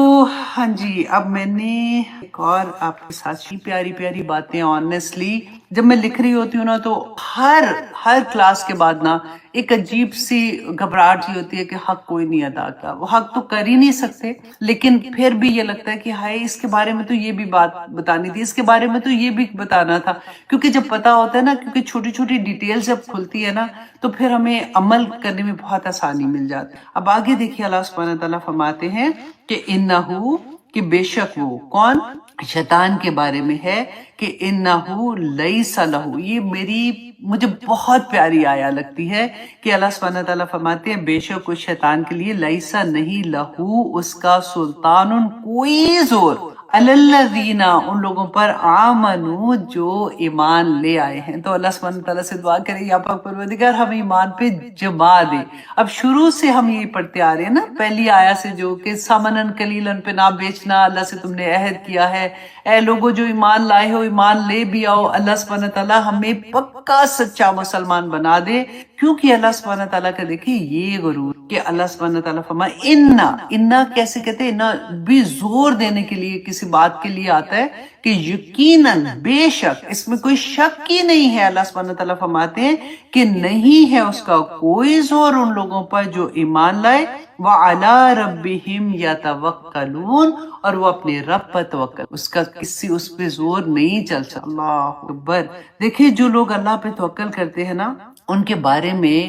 ہاں جی، اب میں نے ایک اور آپ کے ساتھ پیاری پیاری باتیں، آنیسٹلی جب میں لکھ رہی ہوتی ہوں نا تو ہر کلاس کے بعد نا ایک عجیب سی گھبراہٹ ہی ہوتی ہے کہ حق کوئی نہیں ادا کیا، وہ حق تو کر ہی نہیں سکتے، لیکن پھر بھی یہ لگتا ہے کہ ہائے اس کے بارے میں تو یہ بھی بات بتانی تھی، اس کے بارے میں تو یہ بھی بتانا تھا، کیونکہ جب پتا ہوتا ہے نا، کیونکہ چھوٹی چھوٹی ڈیٹیل جب کھلتی ہے نا تو پھر ہمیں عمل کرنے میں بہت آسانی مل جاتی ہے۔ اب آگے دیکھیے اللہ سبحانہ تعالیٰ فرماتے ہیں کہ انہو، کہ بے شک وہ کون، شیطان کے بارے میں ہے کہ انہو لیس لہو، یہ مجھے بہت پیاری آیا لگتی ہے کہ اللہ سبحانہ تعالیٰ فرماتے ہیں بے شک اس شیطان کے لیے لیسا نہیں، لہو اس کا، سلطان کوئی زور، علی الذین ان لوگوں پر، آمنو جو ایمان لے آئے ہیں۔ تو اللہ سبحانہ تعالیٰ سے دعا کریں یا پاک پروردگار ہم ایمان پہ جما دے۔ اب شروع سے ہم یہ پڑھتے آ رہے ہیں نا، پہلی آیا سے جو کہ سمنن قلیلن پہ نہ بیچنا، اللہ سے تم نے عہد کیا ہے، اے لوگوں جو ایمان لائے ہو ایمان لے بھی آؤ۔ اللہ سبحانہ تعالیٰ ہمیں پکا سچا مسلمان بنا دے، کیونکہ اللہ سبحانہ تعالیٰ کا دیکھیں یہ غرور کہ اللہ سبحانہ تعالیٰ فرمائے انا کیسے کہتے ہیں، انا بھی زور دینے کے لیے کسی بات کے لیے آتا ہے کہ یقیناً بے شک، اس میں کوئی شک ہی نہیں ہے۔ اللہ سبحانہ تعالیٰ فرماتے ہیں کہ نہیں ہے اس کا کوئی زور ان لوگوں پر جو ایمان لائے، وَعَلَىٰ رَبِّهِمْ يَتَوَكَّلُونَ، اور وہ اپنے رب پر توکل، اس پہ زور نہیں چل سکتا۔ اللہ اکبر۔ دیکھیں جو لوگ اللہ پہ توکل کرتے ہیں نا، ان کے بارے میں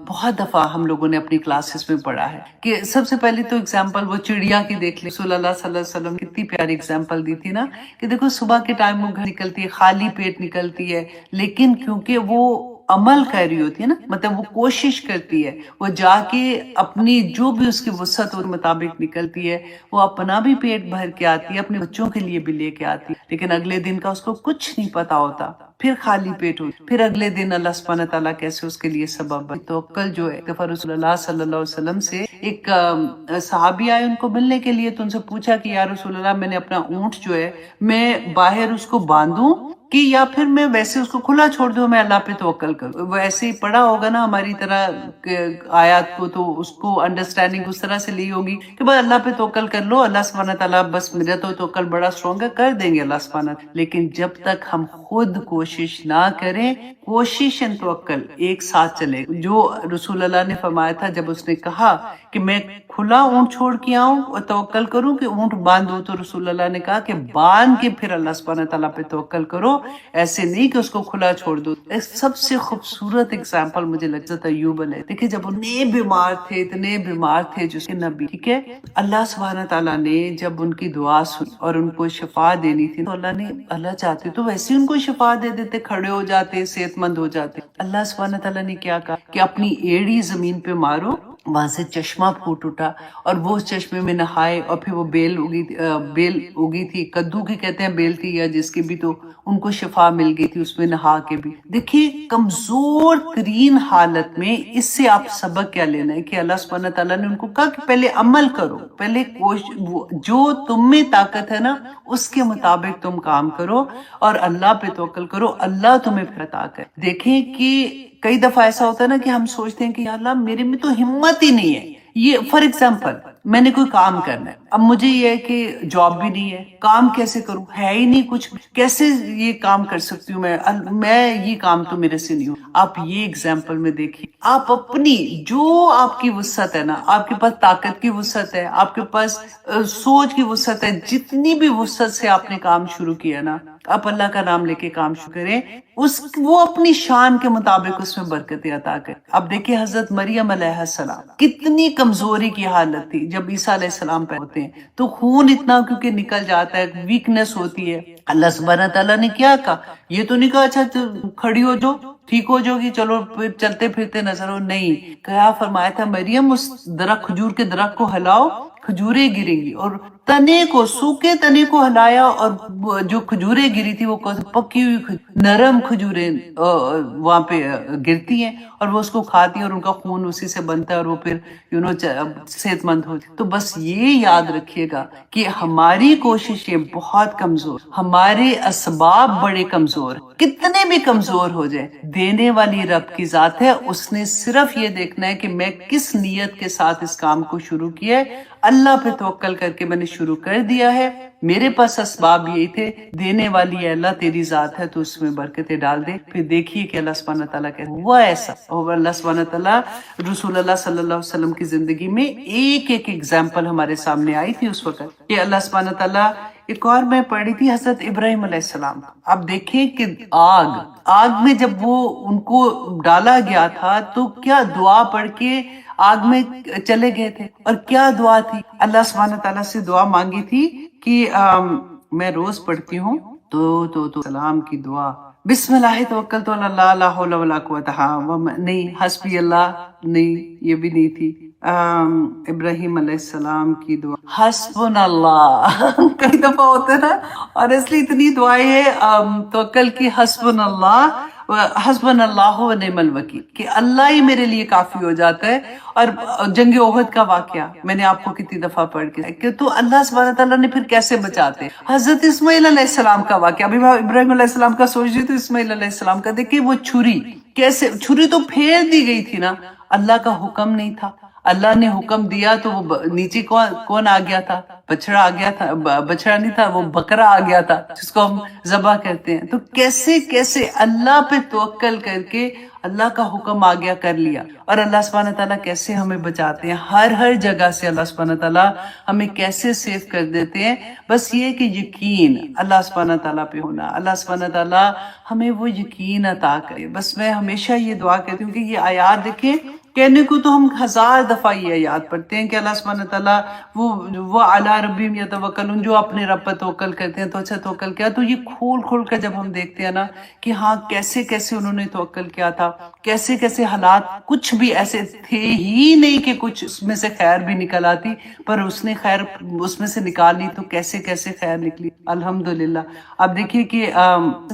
بہت دفعہ ہم لوگوں نے اپنی کلاسز میں پڑھا ہے کہ سب سے پہلے تو اگزامپل وہ چڑیا کی دیکھ لیں، رسول اللہ صلی اللہ علیہ وسلم کتنی پیاری اگزامپل دی تھی نا کہ دیکھو صبح کے ٹائم وہ گھر نکلتی ہے، خالی پیٹ نکلتی ہے، لیکن کیونکہ وہ عمل کر رہی ہوتی ہے نا، مطلب وہ کوشش کرتی ہے، وہ جا کے اپنی جو بھی اس کی وسعت کے مطابق نکلتی ہے، وہ اپنا بھی پیٹ بھر کے آتی ہے، اپنے بچوں کے لیے بھی لے کے آتی ہے، لیکن اگلے دن کا اس کو کچھ نہیں پتا ہوتا، پھر خالی پیٹ ہو، پھر اگلے دن اللہ سبحانہ تعالیٰ کیسے اس کے لیے سبب بنے۔ توکل جو ہے، دفعہ رسول اللہ صلی اللہ علیہ وسلم سے ایک صحابی آئے ان کو ملنے کے لیے، تو ان سے پوچھا کہ یا رسول اللہ میں نے اپنا اونٹ جو ہے میں باہر اس کو باندھوں کہ یا پھر میں ویسے اس کو کھلا چھوڑ دوں، میں اللہ پہ توکل کروں۔ وہ ایسے ہی پڑھا ہوگا نا ہماری طرح آیات کو، تو اس کو انڈرسٹینڈنگ اس طرح سے لی ہوگی کہ بس اللہ پہ توکل کر لو، اللہ سبحانہ تعالیٰ بس میرا تو توکل بڑا اسٹرانگ ہے، کر دیں گے اللہ سبحانہ۔ لیکن جب تک ہم خود کوشش نہ کریں، کوشش اور توکل ایک ساتھ چلے۔ جو رسول اللہ نے فرمایا تھا جب اس نے کہا کہ میں کھلا اونٹ چھوڑ کے آؤں اور توکل کروں کہ اونٹ باندھوں، تو رسول اللہ نے کہا کہ باندھ کے پھر اللہ سبحانہ تعالیٰ پہ توکل کرو، ایسے نہیں کہ اس کو کھلا چھوڑ دو۔ سب سے خوبصورت اگزامپل مجھے لگتا تھا ایوب علیہ، دیکھیں جب اتنے بیمار تھے، اتنے بیمار تھے جس کے نبی، ٹھیک ہے، اللہ سبحانہ تعالیٰ نے جب ان کی دعا سنی اور ان کو شفا دینی تھی، تو اللہ چاہتے تو ویسے ان کو شفا دے دیتے، کھڑے ہو جاتے، صحت مند ہو جاتے۔ اللہ سبحانہ تعالیٰ نے کیا کہا کہ اپنی ایڑی زمین پہ مارو، وہاں سے چشمہ پھوٹ اٹھا اور وہ اس چشمے میں نہائے، اور پھر وہ بیل اگی تھی، کدو کی کہتے ہیں بیل تھی یا جس کی بھی، تو ان کو شفا مل گئی تھی اس میں نہا کے بھی۔ دیکھیے کمزور ترین حالت میں اس سے آپ سبق کیا لینا ہے کہ اللہ سبحانہ تعالیٰ نے ان کو کہا کہ پہلے عمل کرو، پہلے جو تم میں طاقت ہے نا اس کے مطابق تم کام کرو اور اللہ پہ توکل کرو، اللہ تمہیں پھر عطا کرے۔ دیکھیں کہ کئی دفعہ ایسا ہوتا ہے نا کہ ہم سوچتے ہیں کہ یا اللہ میرے میں تو ہمت ہی نہیں ہے، یہ فار ایگزامپل میں نے کوئی کام کرنا ہے، اب مجھے یہ ہے کہ جاب بھی نہیں ہے، کام کیسے کروں، ہے ہی نہیں کچھ، کیسے یہ کام کر سکتی ہوں میں یہ کام تو میرے سے نہیں ہوں۔ آپ یہ ایگزامپل میں دیکھیے، آپ اپنی جو آپ کی وسعت ہے نا، آپ کے پاس طاقت کی وسعت ہے، آپ کے پاس سوچ کی وسعت ہے، جتنی بھی وسعت سے آپ نے کام شروع کیا نا، آپ اللہ کا نام لے کے کام شروع کریں، وہ اپنی شان کے مطابق اس میں برکتیں عطا کرے۔ اب دیکھیں حضرت مریم علیہ السلام کتنی کمزوری کی حالت تھی جب عیسیٰ علیہ السلام پہ ہوتے ہیں، تو خون اتنا کیونکہ نکل جاتا ہے، ویکنس ہوتی ہے۔ اللہ سبحانہ تعالیٰ نے کیا کہا، یہ تو نہیں کہا اچھا کھڑی ہو جو ٹھیک ہو جاؤ گی، چلو پھر چلتے پھرتے نظر ہو، نہیں، کیا فرمایا تھا، مریم اس درخت کھجور کے درخت کو ہلاؤ، کھجوریں گریں گی، اور تنے کو، سوکھے تنے کو ہلایا، اور جو کھجوریں گری تھی وہ پکی ہوئی نرم کھجوریں وہاں پہ گرتی ہیں، اور وہ اس کو کھاتی ہیں اور ان کا خون اسی سے بنتا ہے، اور وہ پھر صحت مند ہوتی۔ تو بس یہ یاد رکھیے گا کہ ہماری کوششیں بہت کمزور، ہمارے اسباب بڑے کمزور، کتنے بھی کمزور ہو جائیں، دینے والی رب کی ذات ہے، اس نے صرف یہ دیکھنا ہے کہ میں کس نیت کے ساتھ اس کام کو شروع کیا ہے، اللہ پہ توکل کر کے میں نے شروع کر دیا ہے، میرے پاس اسباب یہی تھے، دینے والی ہے اللہ تیری ذات ہے، تو اس میں برکتیں ڈال دے۔ پھر دیکھیے کہ اللہ سبحانہ تعالیٰ کہتے ہیں ہوا ایسا، اور اللہ سبحانہ تعالیٰ رسول اللہ صلی اللہ علیہ وسلم کی زندگی میں ایک ایگزامپل ہمارے سامنے آئی تھی اس وقت کہ اللہ سبحانہ تعالیٰ۔ ایک اور میں پڑھی تھی حضرت ابراہیم علیہ السلام، اب دیکھیں کہ آگ میں جب وہ ان کو ڈالا گیا تھا تو کیا دعا پڑھ کے آگ میں چلے گئے تھے، اور کیا دعا تھی، اللہ سبحانہ تعالیٰ سے دعا مانگی تھی کہ میں روز پڑھتی ہوں تو سلام کی دعا، بسم اللہ توکلت علی اللہ لا حول ولا قوت، نہیں حسبی اللہ، نہیں یہ بھی نہیں تھی۔ ابراہیم علیہ السلام کی دعا حسبنا اللہ کئی دفعہ ہوتا ہے نا، اور اس لیے اتنی دعائیں ہیں توکل کی، حسبنا اللہ و نعم الوکیل، کہ اللہ ہی میرے لیے کافی ہو جاتا ہے۔ اور جنگ احد کا واقعہ میں نے آپ کو کتنی دفعہ پڑھ کے کہ تو اللہ سبحانہ تعالیٰ نے پھر کیسے بچاتے، حضرت اسماعیل علیہ السلام کا واقعہ، ابھی ابراہیم علیہ السلام کا سوچ رہی تو اسماعیل علیہ السلام کا دیکھیے، وہ چھری کیسے، چھری تو پھیر دی گئی تھی نا، اللہ کا حکم نہیں تھا، اللہ نے حکم دیا تو وہ نیچے کون آ گیا تھا، بچڑا آ گیا تھا، بچڑا نہیں تھا، وہ بکرا آ گیا تھا جس کو ہم ذبح کہتے ہیں۔ تو کیسے اللہ پہ توکل کر کے اللہ کا حکم آ گیا کر لیا، اور اللہ سبحانہ تعالیٰ کیسے ہمیں بچاتے ہیں، ہر جگہ سے اللہ سبحانہ تعالیٰ ہمیں کیسے سیف کر دیتے ہیں۔ بس یہ کہ یقین اللہ سبحانہ تعالیٰ پہ ہونا، اللہ سبحانہ تعالیٰ ہمیں وہ یقین عطا کرے۔ بس میں ہمیشہ یہ دعا کرتی ہوں کہ یہ آیات دیکھیں، کہنے کو تو ہم 1000 دفعہ یہ یاد پڑھتے ہیں کہ اللہ سبحانہ تعالیٰ وہ اعلیٰ ربیم یتوکلون، جو اپنے رب پر توکل کرتے ہیں، تو اچھا توکل کیا. تو یہ کھول کھول کر جب ہم دیکھتے ہیں نا کہ ہاں کیسے کیسے انہوں نے توکل کیا تھا، کیسے کیسے حالات کچھ بھی ایسے تھے ہی نہیں کہ کچھ اس میں سے خیر بھی نکل آتی، پر اس نے خیر اس میں سے نکال لی تو کیسے کیسے خیر نکلی الحمدللہ. اب دیکھیے کہ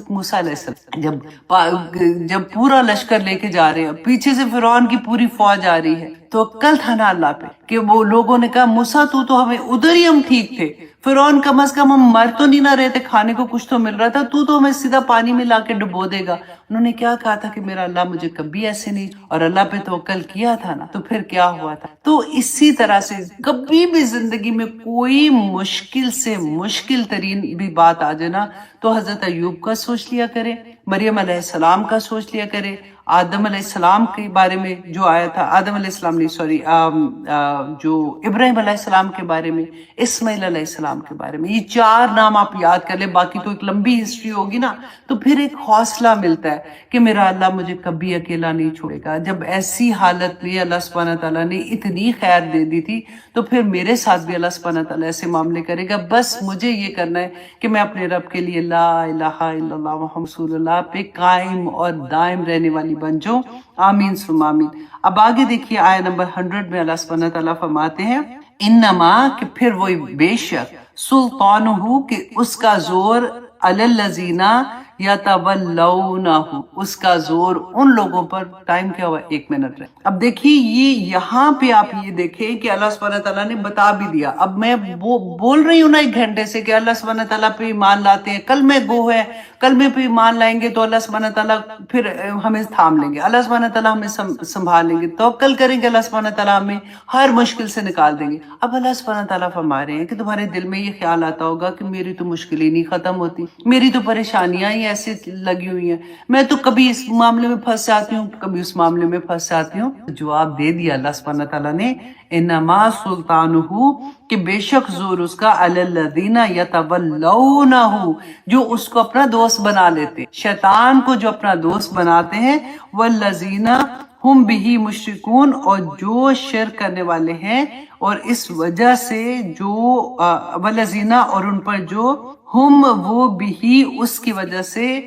موسیٰ علیہ السلام جب پورا لشکر لے کے جا رہے ہیں، پیچھے سے فرعون کی پوری فوج آ رہی ہے، توکل تھا نا اللہ پہ کہ وہ لوگوں نے کہا موسیٰ تو ہمیں ادھر ہی ہم ٹھیک تھے، فرعون کم از کم ہم مر تو نہیں نہ رہے تھے، کھانے کو کچھ تو مل رہا تھا، تو ہمیں سیدھا پانی میں لا کے ڈبو دے گا. انہوں نے کیا کہا تھا کہ میرا اللہ مجھے کبھی ایسے نہیں، اور اللہ پہ توکل کیا تھا نا، تو پھر کیا ہوا تھا. تو اسی طرح سے کبھی بھی زندگی میں کوئی مشکل سے مشکل ترین بھی بات آ جائے نا، تو حضرت ایوب کا سوچ لیا کرے، مریم علیہ السلام کا سوچ لیا کرے، آدم علیہ السلام کے بارے میں جو آیا تھا، آدم علیہ السلام نہیں سوری جو ابراہیم علیہ السلام کے بارے میں، اسماعیل علیہ السلام کے بارے میں، یہ 4 نام آپ یاد کر لیں. باقی تو ایک لمبی ہسٹری ہوگی نا، تو پھر ایک حوصلہ ملتا ہے کہ میرا اللہ مجھے کبھی اکیلا نہیں چھوڑے گا. جب ایسی حالت میں اللہ سبحانہ تعالیٰ نے اتنی خیر دے دی تھی، تو پھر میرے ساتھ بھی اللہ سبحانہ تعالیٰ ایسے معاملے کرے گا. بس مجھے یہ کرنا ہے کہ میں اپنے رب کے لیے لا الہ الا اللہ محمد رسول اللہ پہ قائم اور دائم رہنے والی بن جاؤں. آمین ثم آمین. اب آگے دیکھیے آیہ نمبر 100 میں اللہ سبحانہ تعالیٰ فرماتے ہیں انما، کہ پھر وہی بے شک، سلطانہ، کہ اس کا زور، علی الذین یتولونہ، اس کا زور ان لوگوں پر. ٹائم کیا ہوا؟ 1 منٹ رہے. اب دیکھیے یہ یہاں پہ آپ یہ دیکھیں کہ اللہ سبحانہ تعالیٰ نے بتا بھی دیا. اب میں بول رہی ہوں نا 1 گھنٹے سے کہ اللہ سبحانہ تعالیٰ پہ ایمان لاتے ہیں، کلمہ گو ہے، کلمے پہ ایمان لائیں گے تو اللہ سبحانہ تعالیٰ پھر ہمیں تھام لیں گے، اللہ سبحانہ تعالیٰ ہمیں سنبھال لیں گے، توکل کریں گے اللہ سبحانہ تعالیٰ ہمیں ہر مشکل سے نکال دیں گے. اب اللہ سبحانہ تعالیٰ فرما رہے ہیں کہ تمہارے دل میں یہ خیال آتا ہوگا کہ میری تو مشکل ہی نہیں ختم ہوتی، میری تو پریشانیاں ہی ایسی لگی ہوئی ہیں، میں تو کبھی اس معاملے میں پھنس جاتی ہوں، کبھی اس معاملے میں پھنس جاتی ہوں. جواب دے دیا اللہ سبحانہ تعالیٰ نے انما سلطانہ، کہ بے شک زور اس کا، علی الذین یتولونہ، جو اس کو اپنا دوست بنا لیتے، شیطان کو جو اپنا دوست بناتے ہیں، والذین ہم بہ مشرکون، اور جو شرک کرنے والے ہیں، اور اس وجہ سے جو والذین، اور ان پر جو ہم وہ بھی اس کی وجہ سے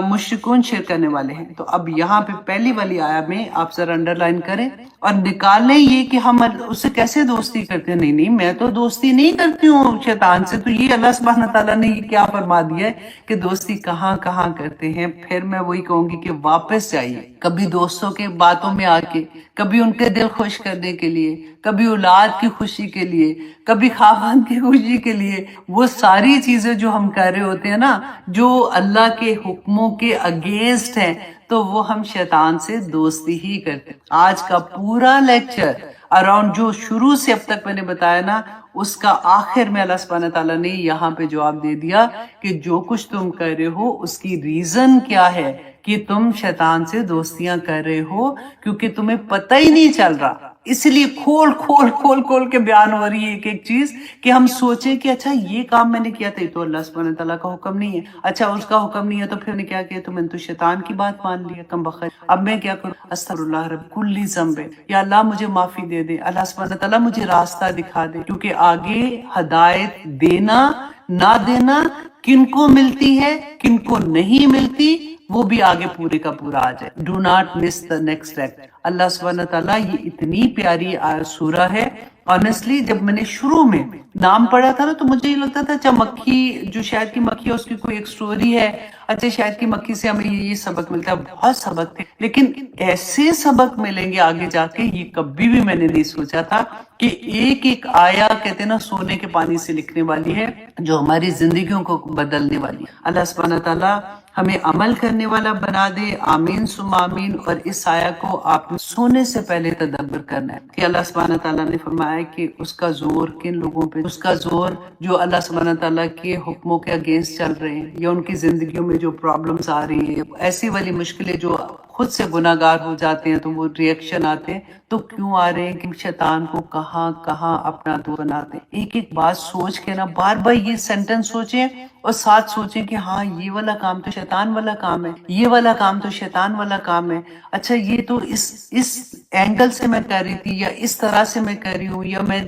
مشرکون شرک کرنے والے ہیں. تو اب یہاں پہ پہلی والی آیا میں آپ ذرا انڈرلائن کریں اور نکالیں یہ کہ ہم اس سے کیسے دوستی کرتے ہیں. نہیں میں تو دوستی نہیں کرتی ہوں شیطان سے. تو یہ اللہ سبحانہ تعالیٰ نے یہ کیا فرما دیا ہے کہ دوستی کہاں کہاں کرتے ہیں. پھر میں وہی کہوں گی کہ واپس جائیے، کبھی دوستوں کے باتوں میں آ کے، کبھی ان کے دل خوش کرنے کے لیے، کبھی اولاد کی خوشی کے لیے، کبھی خاوند کی خوشی کے لیے، وہ ساری چیزیں جو ہم کر رہے ہوتے ہیں نا، جو اللہ کے حکموں کے اگینسٹ ہیں، تو وہ ہم شیطان سے دوستی ہی کرتے ہیں. آج کا پورا لیکچر اراؤنڈ جو شروع سے اب تک میں نے بتایا نا، اس کا آخر میں اللہ سبحانہ تعالیٰ نے یہاں پہ جواب دے دیا کہ جو کچھ تم کر رہے ہو اس کی ریزن کیا ہے کہ تم شیطان سے دوستیاں کر رہے ہو، کیونکہ تمہیں پتہ ہی نہیں چل رہا. اس لیے کھول کھول کھول کھول کے بیان ہو رہی ہے ایک ایک چیز کہ ہم سوچیں کہ اچھا یہ کام میں نے کیا تھا، یہ تو اللہ سبحانہ تعالیٰ کا حکم نہیں ہے. اچھا اس کا حکم نہیں ہے تو پھر نے کیا کیا؟ تو میں نے تو شیطان کی بات مان لیا، کم بخت. اب میں کیا کروں؟ استغفر اللہ رب کلی ذنب، یا اللہ مجھے معافی دے دے، اللہ سبحانہ تعالیٰ مجھے راستہ دکھا دے. کیونکہ آگے ہدایت دینا نہ دینا کن کو ملتی ہے کن کو نہیں ملتی، وہ بھی آگے پورے کا پورا آ جائے. Do not miss the next act. اللہ سبحانہ تعالیٰ یہ اتنی پیاری سورہ ہے. آنیسٹلی جب میں نے شروع میں نام پڑھا تھا نا تو مجھے یہ لگتا تھا اچھا مکھی، جو شہد کی مکھی ہے اس کی کوئی ایک سٹوری ہے، اچھا شہد کی مکھی سے ہمیں یہ سبق ملتا ہے. بہت سبق تھے، لیکن ایسے سبق ملیں گے آگے جا کے یہ کبھی بھی میں نے نہیں سوچا تھا کہ ایک ایک آیا کہتے ہیں نا سونے کے پانی سے لکھنے والی ہے، جو ہماری زندگیوں کو بدلنے والی ہے. اللہ سبحانہ تعالیٰ ہمیں عمل کرنے والا بنا دے. آمین ثم آمین. اور اس آیا کو آپ نے سونے سے پہلے تدبر کرنا ہے کہ اللہ سبحانہ تعالیٰ نے فرمایا کہ اس کا زور کن لوگوں پہ، اس کا زور جو اللہ سبحانہ تعالیٰ کے حکموں کے اگینسٹ چل رہے ہیں، یا ان کی زندگیوں میں جو پرابلمز آ رہی ہیں، ایسی والی مشکلیں جو خود سے گناہ گار ہو جاتے ہیں تو وہ ریئیکشن آتے ہیں، تو کیوں آ رہے ہیں کہ شیطان کو کہاں کہاں اپنا دو بناتے ہیں. ایک ایک بات سوچ کے نا بار بار یہ سینٹنس سوچیں اور ساتھ سوچیں کہ ہاں یہ والا کام تو شیطان والا کام ہے، یہ والا کام تو شیطان والا کام ہے، اچھا یہ تو اس اینگل سے میں کر رہی تھی، یا اس طرح سے میں کر رہی ہوں، یا میں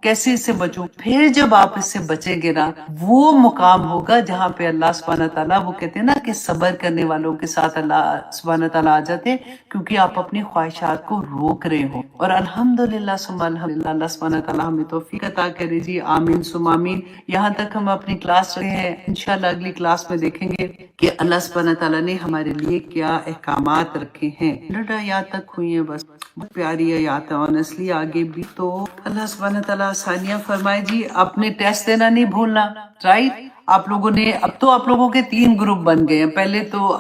کیسے اس سے بچوں. پھر جب آپ اس سے بچیں گے نا، وہ مقام ہوگا جہاں پہ اللہ سبحانہ تعالیٰ، وہ کہتے ہیں نا کہ صبر کرنے والوں کے ساتھ اللہ سبحانہ تعالیٰ آ جاتے ہیں، کیونکہ آپ اپنی خواہشات کو روک رہے ہو. اور الحمدللہ ثم الحمدللہ، اللہ سبحانہ تعالیٰ ہمیں توفیق عطا کرے جی، آمین ثم آمین. یہاں تک ہم اپنی کلاس رہے ہیں، انشاءاللہ اگلی کلاس میں دیکھیں گے کہ اللہ سبحانہ تعالیٰ نے ہمارے لیے کیا احکامات رکھے ہیں. 100 آیات تک ہوئی ہیں بس، بہت پیاری آیات ہے. آنیسٹلی آگے بھی تو اللہ سبحانہ تعالیٰ آسانیاں فرمائے جی. اپنے ٹیسٹ دینا نہیں بھولنا، رائٹ؟ آپ لوگوں نے اب تو آپ لوگوں کے 3 گروپ بن گئے ہیں. پہلے تو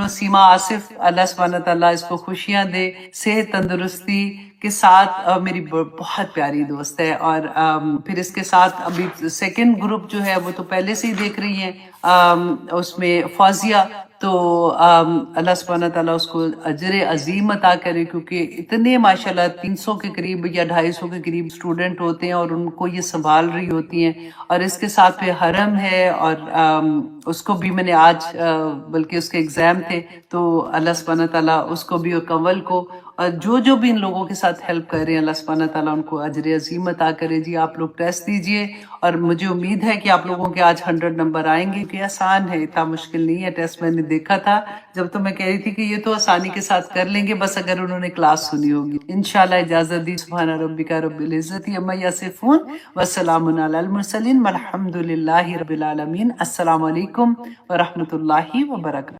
سیما آصف، اللہ سبحانہ تعالیٰ اس کو خوشیاں دے، صحت تندرستی کے ساتھ، میری بہت پیاری دوست ہے. اور پھر اس کے ساتھ ابھی سیکنڈ گروپ جو ہے وہ تو پہلے سے ہی دیکھ رہی ہیں، اس میں فوزیہ. تو اللہ سبحانہ تعالیٰ اس کو اجر عظیم عطا کرے، کیونکہ اتنے ماشاءاللہ 300 کے قریب یا 250 کے قریب اسٹوڈنٹ ہوتے ہیں اور ان کو یہ سنبھال رہی ہوتی ہیں. اور اس کے ساتھ پہ حرم ہے، اور اس کو بھی میں نے آج بلکہ اس کے ایگزام تھے، تو اللہ سبحانہ تعالیٰ اس کو بھی اور کنول کو اور جو بھی ان لوگوں کے ساتھ ہیلپ کر رہے ہیں، اللہ سبحانہ تعالیٰ ان کو اجر عظیم عطا کرے جی. آپ لوگ ٹیسٹ دیجئے، اور مجھے امید ہے کہ آپ لوگوں کے آج 100 نمبر آئیں گے، کہ آسان ہے، اتنا مشکل نہیں ہے ٹیسٹ. میں نے دیکھا تھا جب تو میں کہہ رہی تھی کہ یہ تو آسانی کے ساتھ کر لیں گے، بس اگر انہوں نے کلاس سنی ہوگی. انشاءاللہ اجازت دی. سبحان ربک رب العزت عما یصفون وسلام علی المرسلین والحمد للہ رب العالمین. السلام علیکم ورحمۃ اللہ وبرکاتہ.